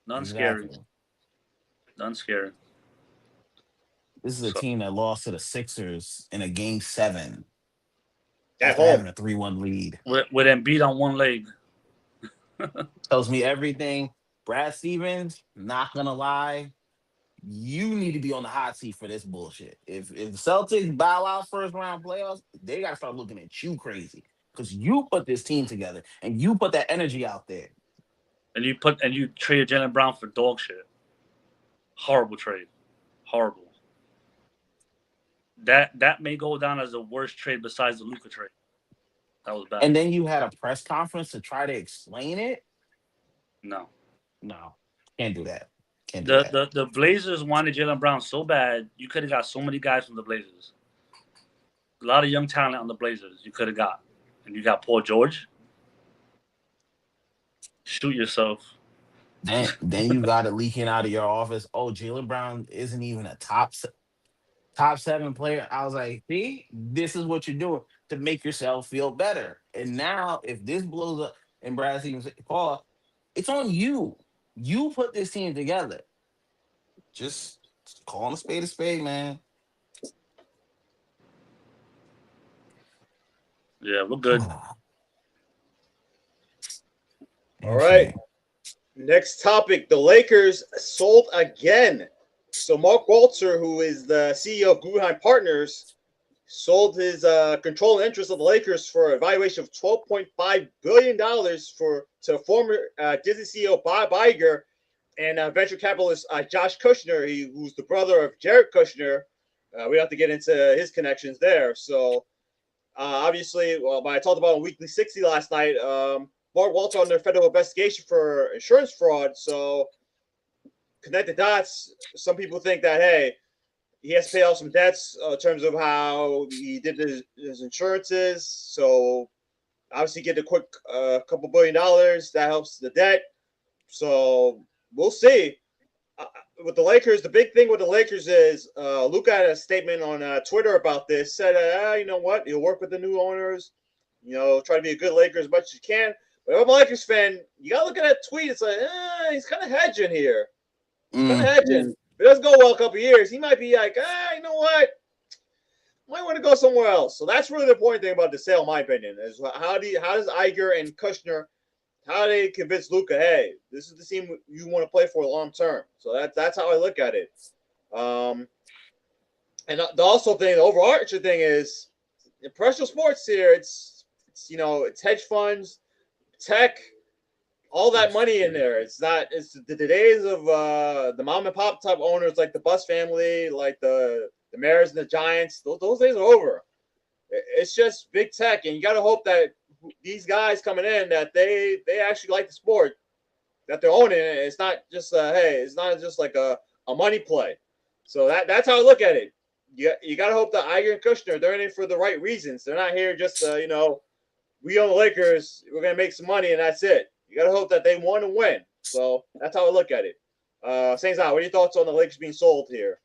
none scary, exactly. none scary. This is a So team that lost to the Sixers in a game 7 At after having home. a 3-1 lead. with Embiid on one leg, Tells me everything. Brad Stevens, not gonna lie, you need to be on the hot seat for this bullshit. If Celtics bow out first round playoffs, they gotta start looking at you crazy. Because you put this team together and you put that energy out there. and you traded Jalen Brown for dog shit. Horrible trade, horrible. That may go down as the worst trade besides the Luka trade. That was bad. And then you had a press conference to try to explain it. No, No, can't do that. Can't do the that. the, the Blazers wanted Jalen Brown so bad. You could have got so many guys from the Blazers. A lot of young talent on the Blazers. You could have got, and you got Paul George. Shoot yourself. Then you got it leaking out of your office. Oh, Jalen Brown isn't even a top 7 player. I was like, see, this is what you're doing to make yourself feel better. And now, if this blows up and Brad Stevens, Paul, it's on you. You put this team together. Just call a spade, man. Yeah, we're good. All right. Interesting. Next topic: the Lakers sold again. So Mark Walter, who is the CEO of Guggenheim Partners, sold his controlling interest of the Lakers for a valuation of $12.5 billion to former Disney CEO Bob Iger and venture capitalist Josh Kushner, who's the brother of Jared Kushner. We don't have to get into his connections there. So obviously, I talked about on Weekly 60 last night. Mark Walter under federal investigation for insurance fraud. So connect the dots. Some people think that, hey, he has to pay off some debts in terms of how he did his insurances. So obviously get a quick couple $1 billion. That helps the debt. So we'll see. With the Lakers, the big thing with the Lakers is Luka had a statement on Twitter about this. Said, you know what? He'll work with the new owners. Try to be a good Lakers as much as you can. But if I'm a Lakers fan, you got to look at that tweet. It's like, he's kind of hedging here. Kind of hedging. If it doesn't go well a couple of years, he might be like, you know what? Might want to go somewhere else. So that's really the important thing about the sale, in my opinion, is how does Iger and Kushner, how do they convince Luka, hey, this is the team you want to play for long term? So that's how I look at it. And the overarching thing is in professional sports here, it's it's hedge funds, tech, all that money in there. It's not. It's the days of the mom and pop type owners like the Bus family, like the Mariners and the Giants. Those days are over. It's just big tech, and you got to hope that these guys coming in that they actually like the sport that they're owning. It's not just it's not just like a money play. So that's how I look at it. You got to hope that Iger and Kushner, they're in it for the right reasons. They're not here just we own the Lakers, we're gonna make some money and that's it. You got to hope that they want to win. So that's how I look at it. Saints, what are your thoughts on the Lakers being sold here?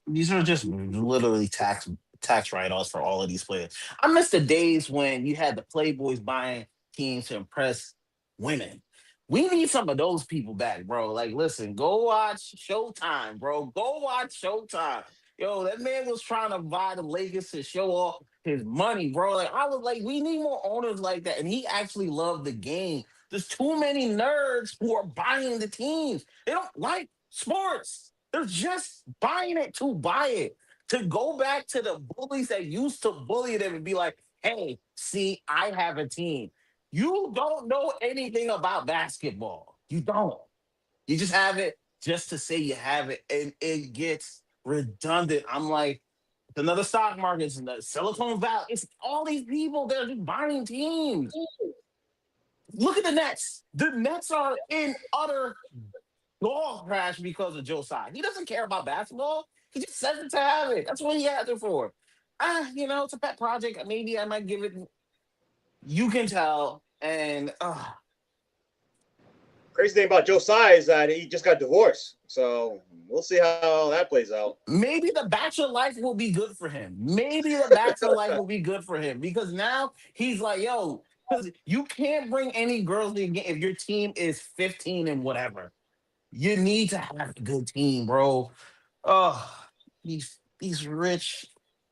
These are just literally tax write-offs for all of these players. I miss the days when you had the Playboys buying teams to impress women. We need some of those people back, bro. Like, listen, go watch Showtime, bro. Go watch Showtime. Yo, that man was trying to buy the Lakers to show off his money, bro. Like, I was like, we need more owners like that. And he actually loved the game. There's too many nerds who are buying the teams. They don't like sports. They're just buying it to buy it. To go back to the bullies that used to bully them and be like, hey, see, I have a team. You don't know anything about basketball. You don't. You just have it just to say you have it. And it gets redundant. I'm like, it's another stock market. It's the Silicon Valley. It's all these people that are just buying teams. Look at the Nets. The Nets are in utter dog crash because of Josiah. He doesn't care about basketball. He just says it to have it. That's what he has it for. It's a pet project. Maybe I might give it. You can tell. And Crazy thing about Josiah is that he just got divorced. So we'll see how that plays out. maybe the bachelor life will be good for him. Maybe the bachelor life will be good for him because now he's like, yo, because you can't bring any girls in if your team is 15 and whatever. You need to have a good team, bro. Oh, these rich.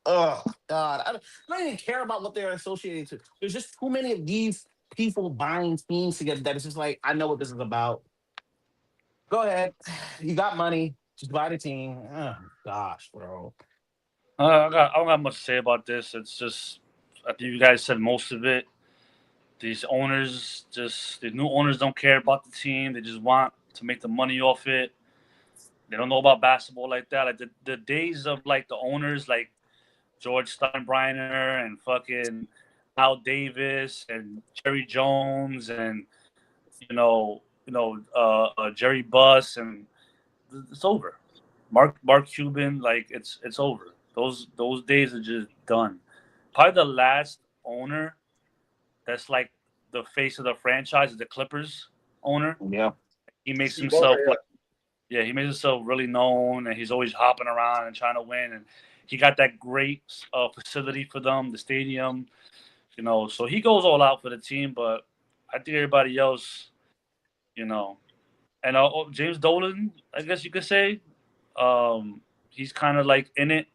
Oh God, I don't even care about what they're associated to. There's just too many of these people buying teams together that it's just like I know what this is about. Go ahead, you got money, just buy the team. Oh gosh, bro. I don't got much to say about this. It's just I think you guys said most of it. These owners, the new owners don't care about the team. They just want to make the money off it. They don't know about basketball like that. Like the days of like the owners like George Steinbrenner and fucking Al Davis and Jerry Jones and Jerry Buss and it's over. Mark Cuban, like it's over. Those days are just done. Probably the last owner that's like the face of the franchise is the Clippers owner. Yeah, He makes Steve himself Ballmer, like he makes himself really known, and he's always hopping around and trying to win. And he got that great facility for them, the stadium. So he goes all out for the team. But I think everybody else, you know, and James Dolan, I guess you could say, he's kind of like in it,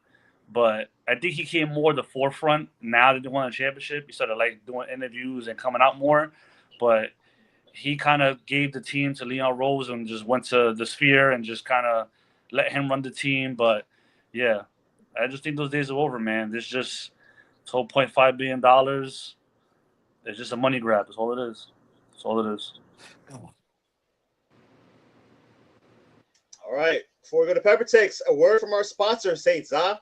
but I think he came more the forefront now that they won a championship. He started like doing interviews and coming out more, but he kind of gave the team to Leon Rose and just went to the Sphere and just kind of let him run the team. But yeah, I just think those days are over, man. There's just $12.5 billion. It's just a money grab. That's all it is. That's all it is. All right. Before we go to Pepper Takes, a word from our sponsor, Saint Za.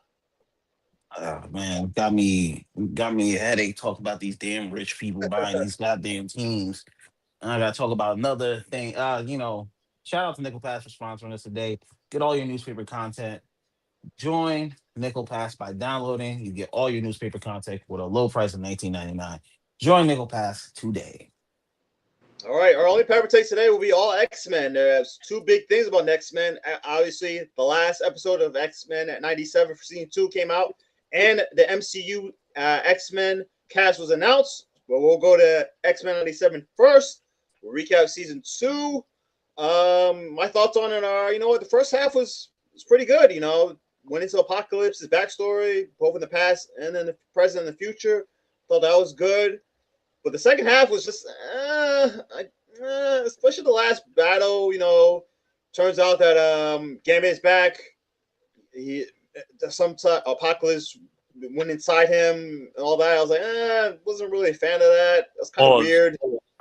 oh, man, got me a headache talking about these damn rich people buying these goddamn teams. And I gotta talk about another thing. Shout out to Nickel Pass for sponsoring us today. Get all your newspaper content. Join Nickel Pass by downloading. You get all your newspaper content with a low price of $19.99. Join Nickel Pass today. All right. Our only Pepper Takes today will be all X-Men. There's two big things about X-Men. Obviously, the last episode of X-Men at 97 for season 2 came out, and the MCU X-Men cast was announced. But we'll go to X-Men 97 first. We'll recap season 2. My thoughts on it are, the first half was pretty good. Went into Apocalypse's backstory, both in the past and then the present and the future. Thought that was good. But the second half was just, especially the last battle, turns out that Gambit is back. Apocalypse went inside him and all that. I was like, wasn't really a fan of that. That's kind of Pause. weird.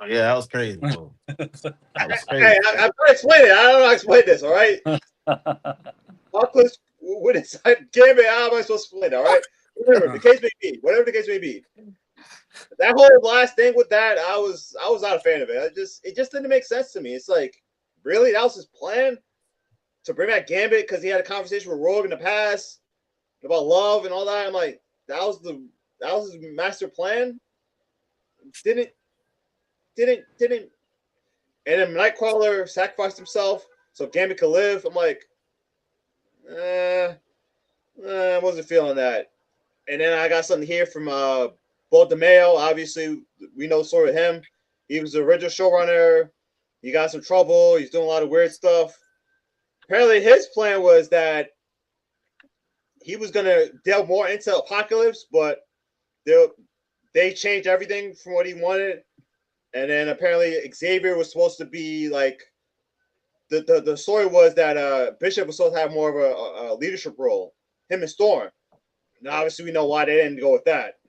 Yeah, that was crazy. Bro. That was Hey, crazy. I'm trying to explain it. I don't know how to explain this. All right, Apocalypse went inside Gambit. How am I supposed to explain it? All right, whatever the case may be. Whatever the case may be. That whole last thing with that, I was not a fan of it. It just didn't make sense to me. It's like, really, that was his plan to bring back Gambit because he had a conversation with Rogue in the past about love and all that. I'm like, that was his master plan. Didn't. And then Nightcrawler sacrificed himself so Gambit could live. I'm like, I wasn't feeling that. And then I got something here from Paul DeMeo. Obviously, we know sort of him. He was the original showrunner. He got some trouble. He's doing a lot of weird stuff. Apparently, his plan was that he was going to delve more into Apocalypse, but they changed everything from what he wanted. And then apparently Xavier was supposed to be like the story was that Bishop was supposed to have more of a leadership role. Him and Storm. Now obviously we know why they didn't go with that.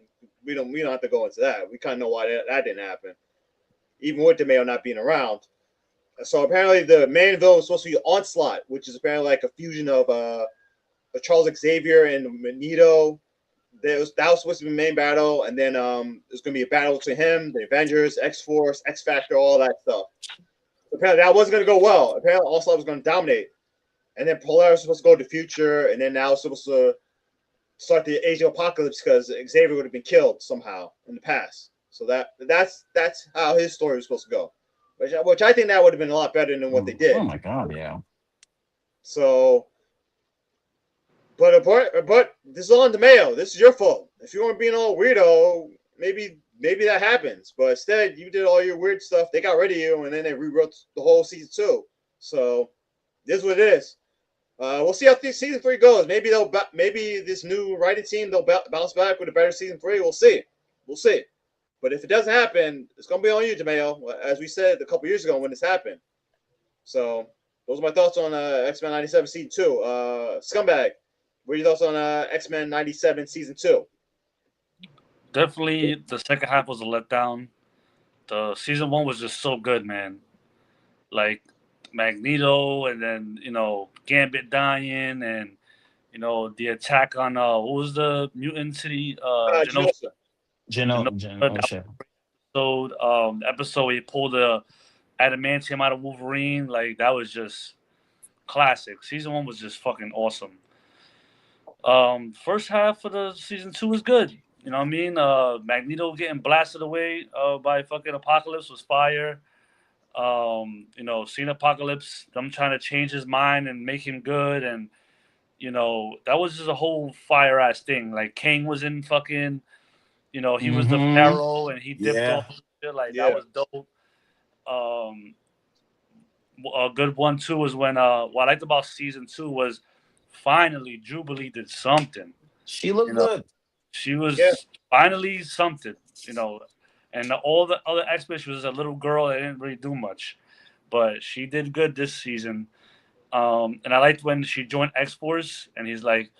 We don't have to go into that. We kind of know why that didn't happen. Even with DeMeo not being around. So apparently the main villain was supposed to be Onslaught, which is apparently like a fusion of Charles Xavier and Magneto. That was supposed to be the main battle, and then there's going to be a battle between him, the Avengers, X-Force, X-Factor, all that stuff. Apparently that wasn't going to go well. Apparently Onslaught was going to dominate. And then Polaris was supposed to go to the future, and then now it's supposed to start the Age of Apocalypse because Xavier would have been killed somehow in the past. So that's how his story was supposed to go. Which I think that would have been a lot better than what they did. Oh my god, yeah. So, but this is on DeMeo. This is your fault. If you weren't being all weirdo, maybe that happens. But instead, you did all your weird stuff. They got rid of you, and then they rewrote the whole season 2. So, this is what it is. We'll see how season 3 goes. Maybe this new writing team they'll bounce back with a better season 3. We'll see. But if it doesn't happen, it's gonna be on you, DeMeo, as we said a couple years ago when this happened. So those are my thoughts on X-Men 97 season 2. Scumbag, what are your thoughts on X-Men 97 season 2? Definitely, the second half was a letdown. The season 1 was just so good, man. Like Magneto, and then Gambit dying, and the attack on what was the mutant city? Genosha. Genosha. Episode where he pulled the adamantium out of Wolverine, like that was just classic. Season 1 was just fucking awesome. First half of the season 2 was good. You know what I mean? Magneto getting blasted away by fucking Apocalypse was fire. Seeing Apocalypse, them trying to change his mind and make him good, and that was just a whole fire ass thing. Like Kang was in fucking, he was the Pharaoh and he dipped off shit, like that was dope. A good one too was when what I liked about season 2 was finally Jubilee did something. She looked good. She was finally something, and all the other X-Men, she was a little girl that didn't really do much, but she did good this season. And I liked when she joined X-Force, and she's like,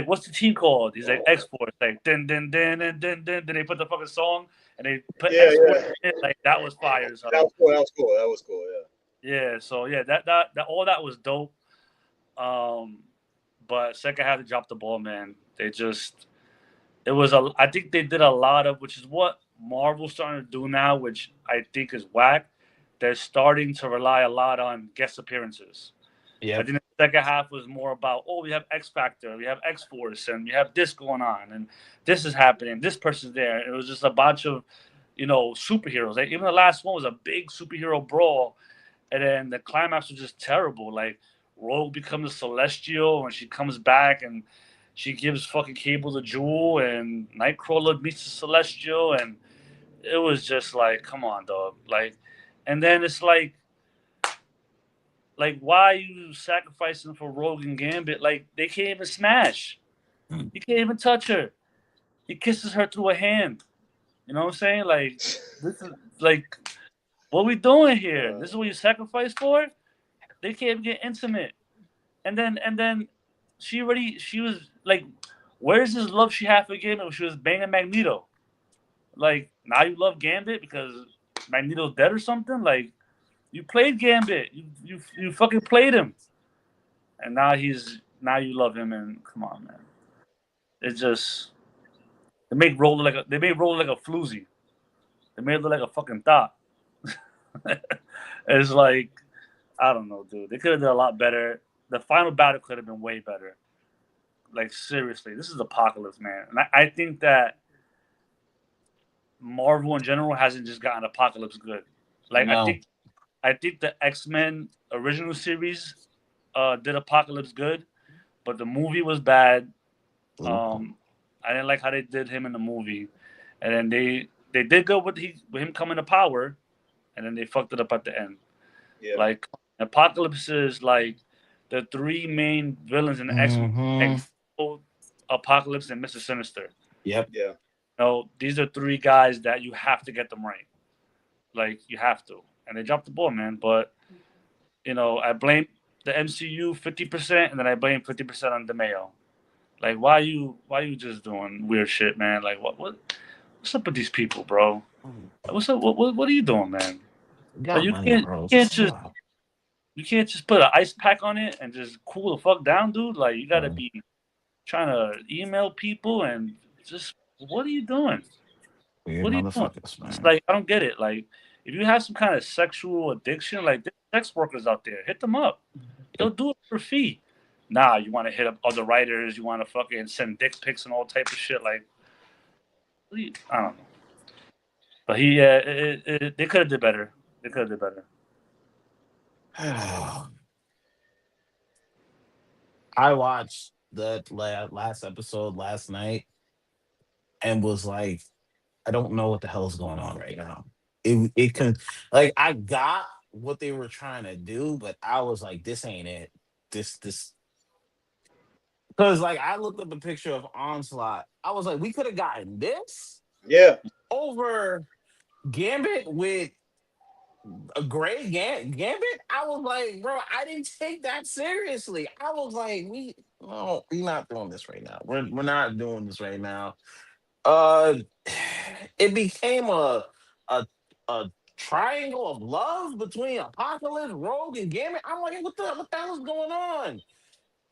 "What's the team called?" He's like, "X-Force." Like, din din din and din din. Then they put the fucking song, and they put X-Force in it. Like that was fire. So. That was cool. Yeah. So yeah, that all that was dope. But second half they dropped the ball, man. I think they did a lot of, which is what Marvel's starting to do now, which I think is whack. They're starting to rely a lot on guest appearances. Yeah. I think the second half was more about, we have X Factor, we have X Force, and we have this going on, and this is happening, this person's there. It was just a bunch of, superheroes. Like even the last one was a big superhero brawl, and then the climax was just terrible. Like Rogue becomes a Celestial, and she comes back and she gives fucking Cable the jewel, and Nightcrawler meets the Celestial, and it was just like, come on, dog. Like, and then it's like why are you sacrificing for Rogue and Gambit? Like, they can't even smash. You can't even touch her. He kisses her through a hand. You know what I'm saying? Like, this is like, what are we doing here? This is what you sacrifice for? They can't even get intimate. And then she was like, Where's this love she had for Gambit when she was banging Magneto? Like now you love Gambit because Magneto's dead or something? Like you played Gambit, you fucking played him, and now you love him. And come on, man, it's just they made Roller like a floozy. They made it look like a fucking thought. It's like I don't know, dude. They could have done a lot better. The final battle could have been way better. Like seriously, this is Apocalypse, man, and I think that Marvel in general hasn't just gotten Apocalypse good. Like No. I think the X-Men original series did Apocalypse good, but the movie was bad. I didn't like how they did him in the movie, and then they did good with him coming to power, and then they fucked it up at the end. Yeah. Like Apocalypse is like the three main villains in the X-Men, Mm-hmm. Apocalypse and Mister Sinister. Yep. Yeah. No, these are three guys that you have to get them right. Like you have to, and they dropped the ball, man. But I blame the MCU 50%, and then I blame 50% on DeMayo. Like, why you just doing weird shit, man? Like, what's up with these people, bro? Like, what's up? What are you doing, man? Like, Got money, bro. you can't just put an ice pack on it and just cool the fuck down, dude. Like, you gotta be trying to email people and just what are you doing? Weird What are you doing? motherfuckers, It's man. like I don't get it. Like, if you have some kind of sexual addiction, like there's sex workers out there, hit them up. They'll do it for a fee. Nah, you want to hit up other writers. You want to fucking send dick pics and all type of shit. Like, I don't know. But they could have did better. They could have did better. I watched the last episode last night and was like, I don't know what the hell is going on right now. It can like I got what they were trying to do, but I was like, this ain't it. This because like I looked up a picture of Onslaught. I was like, we could have gotten this Yeah. over Gambit with a gray Gambit. I was like, bro, I didn't take that seriously. I was like, we're not doing this right now. We're not doing this right now. Uh, it became a a triangle of love between Apocalypse, Rogue, and Gambit. I'm like, what the hell is going on?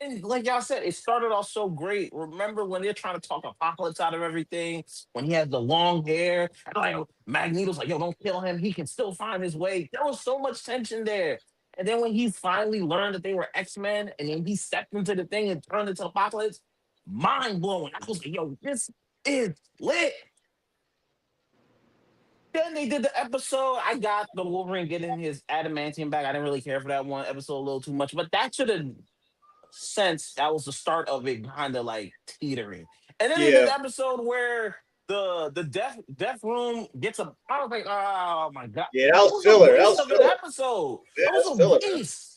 And like y'all said, it started off so great. Remember when they're trying to talk Apocalypse out of everything? When he had the long hair, and like Magneto's like, "Yo, don't kill him. He can still find his way." There was so much tension there. And then when he finally learned that they were X-Men, and then he stepped into the thing and turned into Apocalypse, mind blowing. I was like, "Yo, this is lit." Then they did the episode. I got the Wolverine getting his adamantium back. I didn't really care for that one episode a little too much, but that should have sense that was the start of it kind of like teetering. And then they did Yeah. the episode where the death room gets a I was like, oh my god. Yeah. That That was was a filler. That waste was of an filler. episode. Yeah, That that's was filler, a man. waste.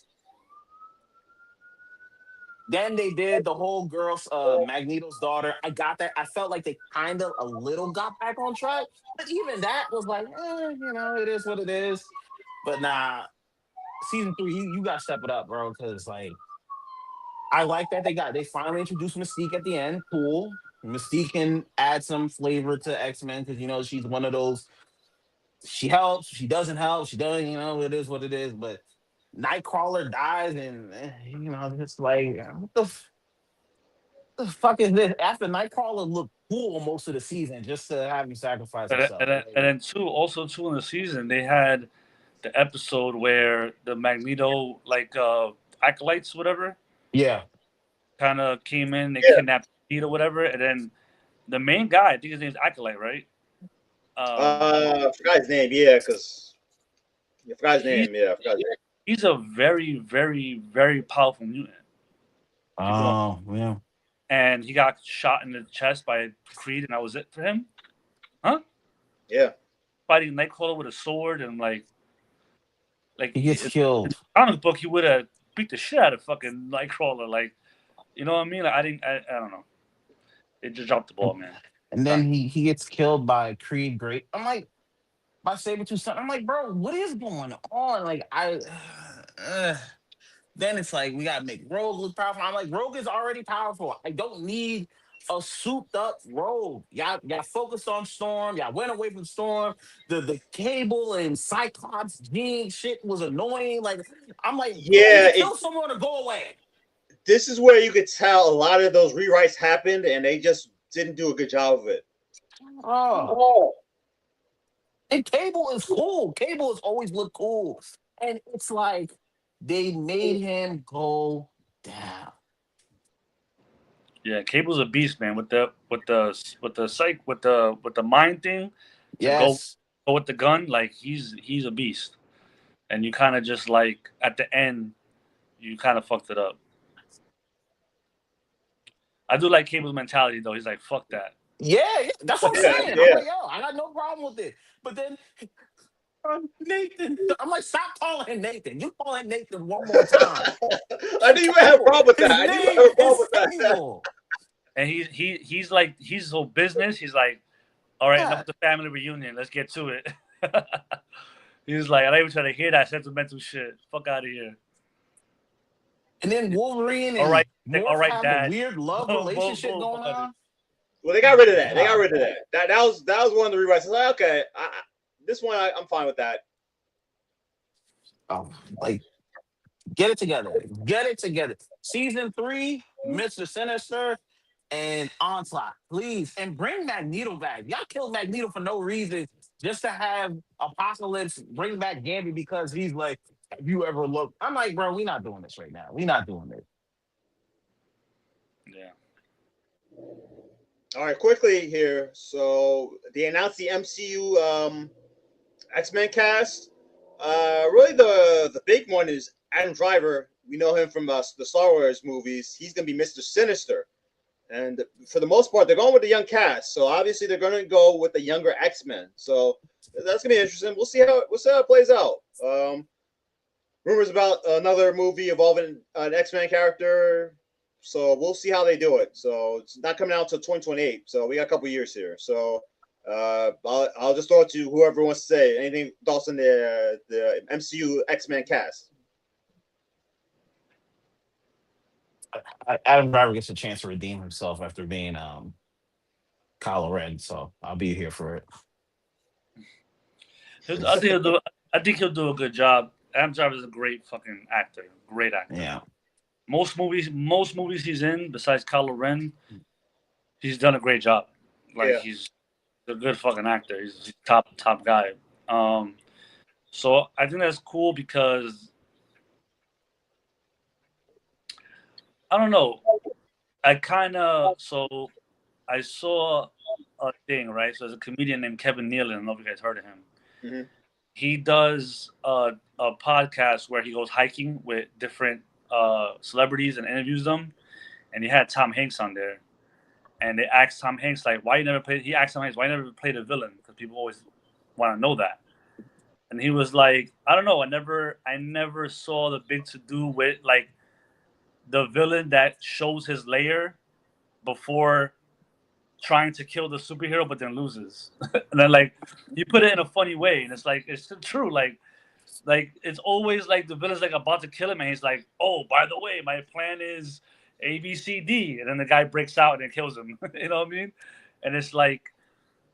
Then they did the whole girl's Magneto's daughter. I got that. I felt like they kind of a little got back on track. But even that was like, it is what it is. But nah, season 3, you gotta step it up, bro. Cause like I like that they finally introduced Mystique at the end. Cool. Mystique can add some flavor to X-Men because she's one of those. She helps, she doesn't help, she doesn't. It is what it is. But Nightcrawler dies, and it's like what the fuck is this? After Nightcrawler looked cool most of the season, just to have him sacrifice himself. And then two in the season they had the episode where the Magneto acolytes whatever Yeah, kind of came in. They Yeah. kidnapped Pete or whatever, and then the main guy, I think his name's Acolyte, right? I forgot his name. Yeah, because I forgot his He's name. Yeah, I forgot his name. he's a very very very powerful mutant. People don't, oh yeah. and he got shot in the chest by Creed, and that was it for him. Huh? Yeah. Fighting Nightcrawler with a sword and like He gets in killed. comic book, he would have beat the shit out of fucking Nightcrawler. Like, you know what I mean? Like, I don't know. They just dropped the ball, man. And then he gets killed by Creed Great. I'm like, by Sabretooth son. I'm like, bro, what is going on? Like, then it's like we gotta make Rogue look powerful. I'm like, Rogue is already powerful. I don't need a souped up robe. Y'all focused on Storm. Y'all went away from Storm. The Cable and Cyclops Jean shit was annoying. Like, I'm like, bro, Yeah, either kill someone or go away. this is where you could tell a lot of those rewrites happened, and they just didn't do a good job of it. Oh. And Cable is cool. Cable has always looked cool. And it's like they made him go down. Yeah, Cable's a beast, man. With the mind thing to Yes. go with the gun, like he's a beast. And you kind of just like at the end, you kind of fucked it up. I do like Cable's mentality though. He's like, fuck that. Yeah, that's what I'm Yeah, saying. I'm yeah. like, yo, I got no problem with it. But then Nathan, I'm like, stop calling him Nathan. You call him Nathan one more time. I knew you might have a problem with His that. I knew you might name have a problem is with that. Cable. And he's like he's so business. He's like, all right, enough Yeah. with the family reunion. Let's get to it. He's like, I don't even try to hear that sentimental shit. Fuck out of here. And then Wolverine All and right, all Morph right, have a Dad. weird love Both relationship going funny. on. Well, they got rid of that. They got God. rid of that. That was one of the rewrites. I was like, okay, this one I'm fine with that. Oh, like, get it together. Get it together. Season 3, Mr. Sinister and Onslaught, please. And bring Magneto back. Y'all killed Magneto for no reason, just to have Apocalypse bring back Gambit because he's like, have you ever looked? I'm like, bro, we not doing this right now. We not doing this. Yeah. All right, quickly here. So they announced the MCU X-Men cast. Really, the big one is Adam Driver. We know him from the Star Wars movies. He's gonna be Mr. Sinister, and for the most part, they're going with the young cast. So obviously, they're gonna go with the younger X-Men. So that's gonna be interesting. We'll see how it plays out. Rumors about another movie involving an X-Men character. So we'll see how they do it. So it's not coming out until 2028. So we got a couple years here. So I'll just throw it to whoever wants to say anything. Thoughts on the MCU X-Men cast? Adam Driver gets a chance to redeem himself after being Kylo Ren, so I'll be here for it. I think he'll do a good job. Adam Driver is a great fucking actor. Great actor. Yeah. Most movies he's in, besides Kylo Ren, he's done a great job. Like Yeah. he's a good fucking actor. He's top guy. So I think that's cool because I don't know. I saw a thing, right? So there's a comedian named Kevin Nealon. I don't know if you guys heard of him. Mm-hmm. He does a podcast where he goes hiking with different celebrities and interviews them. And he had Tom Hanks on there. And they asked Tom Hanks, like, why you never played? He asked Tom Hanks, why you never played a villain? Because people always want to know that. And he was like, I don't know. I never saw the big to do with like the villain that shows his lair before trying to kill the superhero, but then loses. And then like you put it in a funny way, and it's like it's true. Like it's always like the villain's like about to kill him, and he's like, oh, by the way, my plan is A, B, C, D, and then the guy breaks out and then kills him. You know what I mean? And it's like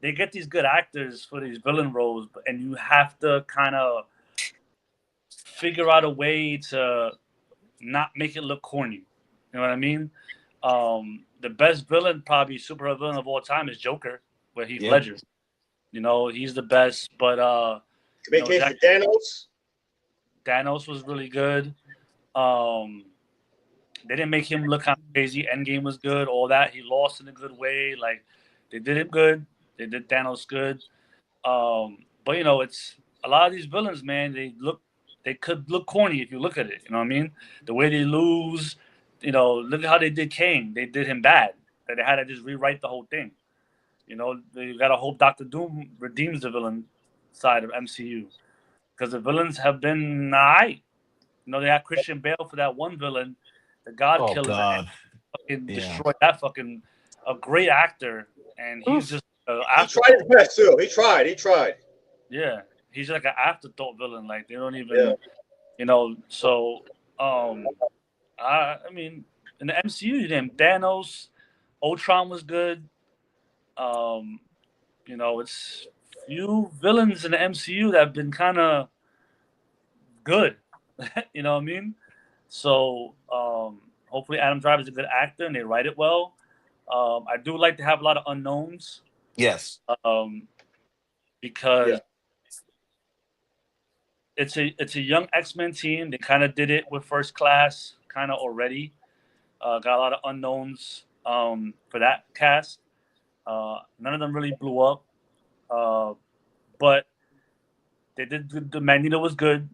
they get these good actors for these villain roles, and you have to kind of figure out a way to not make it look corny. You know what I mean? The best villain, probably superhero villain of all time, is Joker, with Heath Ledger. You know, he's the best. But Make case for Thanos. Thanos was really good. They didn't make him look kind of crazy. Endgame was good. All that, he lost in a good way. Like they did him good. They did Thanos good. But you know, it's a lot of these villains, man. They could look corny if you look at it. You know what I mean? The way they lose. You know, look at how they did Kang. They did him bad. That they had to just rewrite the whole thing. You know, you got to hope Doctor Doom redeems the villain side of MCU, because the villains have been aight. You know, they had Christian Bale for that one villain, the God Killer, God. fucking destroyed that fucking a great actor, and he's just he tried his best too. He tried. Yeah, he's like an afterthought villain. Like they don't even, you know. So, I mean, in the MCU, you did Thanos, Ultron was good. It's few villains in the MCU that have been kind of good. You know what I mean? So hopefully Adam Driver is a good actor and they write it well. I do like to have a lot of unknowns Yes. because it's a young X-Men team. They kind of did it with First Class kind of already. Got a lot of unknowns for that cast. None of them really blew up, but they did good. The Magneto was good.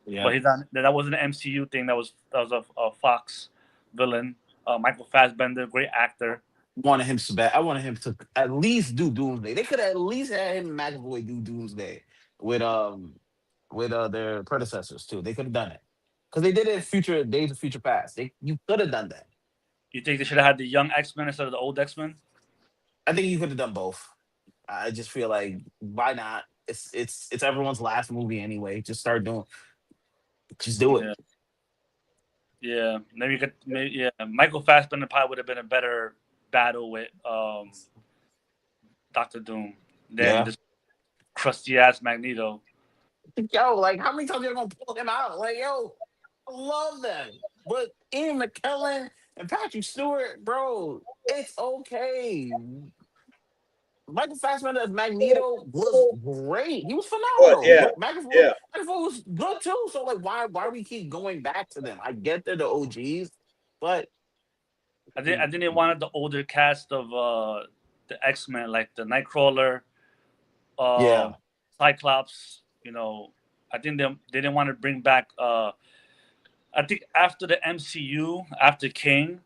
Yeah. But he's not. That wasn't an MCU thing. That was a Fox villain. Michael Fassbender, great actor. Wanted him so bad. I wanted him to at least do Doomsday. They could have at least had him and McAvoy do Doomsday with their predecessors too. They could have done it because they did it in Future Days of Future Past. You could have done that. You think they should have had the young X-Men instead of the old X-Men? I think you could have done both. I just feel like why not? It's everyone's last movie anyway. Just do it. Yeah. Michael Fassbender probably would have been a better battle with Doctor Doom than this crusty ass Magneto. Yo, like how many times you're gonna pull him out? Like, yo, I love them. But Ian McKellen and Patrick Stewart, bro, it's okay. Michael Fassbender as Magneto was great. He was phenomenal. But McAvoy was good too. So like, why we keep going back to them? I get they're the OGs, but I think they wanted the older cast of the X-Men, like the Nightcrawler, Cyclops. I think they didn't want to bring back. I think after the MCU, after King,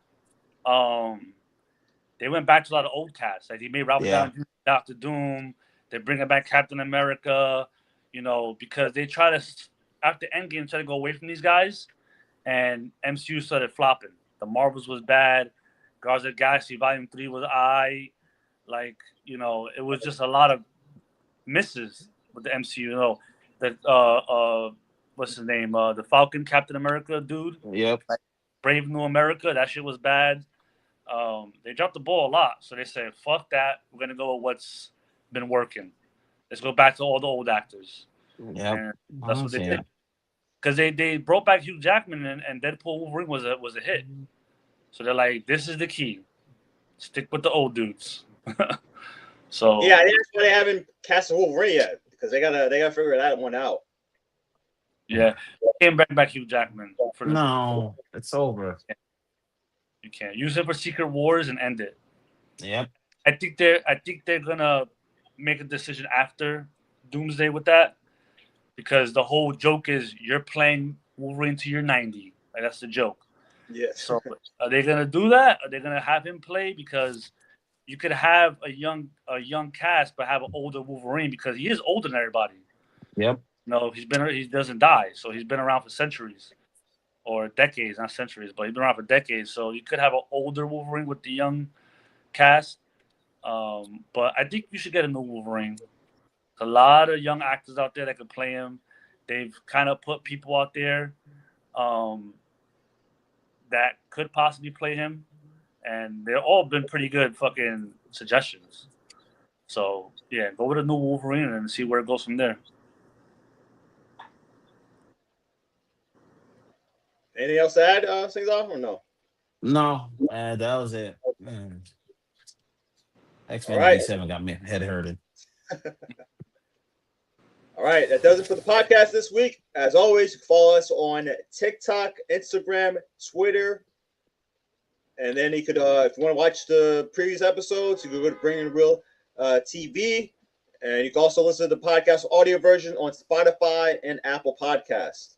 they went back to a lot of old casts. Like they made Robert Downey Jr. Doctor Doom. They're bringing back Captain America. Because they try to after Endgame try to go away from these guys, and MCU started flopping. The Marvels was bad. Guardians of the Galaxy Volume 3 was it was just a lot of misses with the MCU. What's his name? The Falcon, Captain America dude. Yep. Brave New America. That shit was bad. They dropped the ball a lot, so they said, "Fuck that. We're gonna go with what's been working. Let's go back to all the old actors." Yeah, that's what they did. Because they brought back Hugh Jackman and Deadpool Wolverine was a hit. So they're like, "This is the key. Stick with the old dudes." So I think that's why they haven't cast a Wolverine yet because they gotta figure that one out. Yeah, can't bring back Hugh Jackman. No, it's over. You can't use it for Secret Wars and end it. Yep. I think they're gonna make a decision after Doomsday with that, because the whole joke is you're playing Wolverine to your 90. Like that's the joke. Yes. So are they gonna do that? Are they gonna have him play? Because you could have a young cast but have an older Wolverine because he is older than everybody. Yep. He doesn't die, so he's been around for centuries. Or decades, not centuries, but he's been around for decades. So you could have an older Wolverine with the young cast. But I think you should get a new Wolverine. A lot of young actors out there that could play him. They've kind of put people out there that could possibly play him. And they've all been pretty good fucking suggestions. So, yeah, go with a new Wolverine and see where it goes from there. Anything else to add, Cesar, or no? No, that was it. X-Men 97 got me head hurting. All right, that does it for the podcast this week. As always, you can follow us on TikTok, Instagram, Twitter. And then you could, if you want to watch the previous episodes, you can go to Bringing Real TV. And you can also listen to the podcast audio version on Spotify and Apple Podcasts.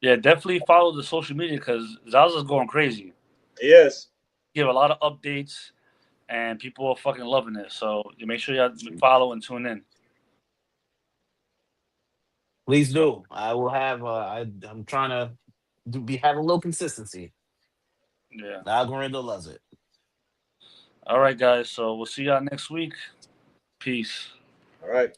Yeah, definitely follow the social media because Zaza's going crazy. He is. Give a lot of updates, and people are fucking loving it. So you make sure you follow and tune in. Please do. I will have. I'm trying to have a little consistency. Yeah. The algorithm loves it. All right, guys. So we'll see y'all next week. Peace. All right.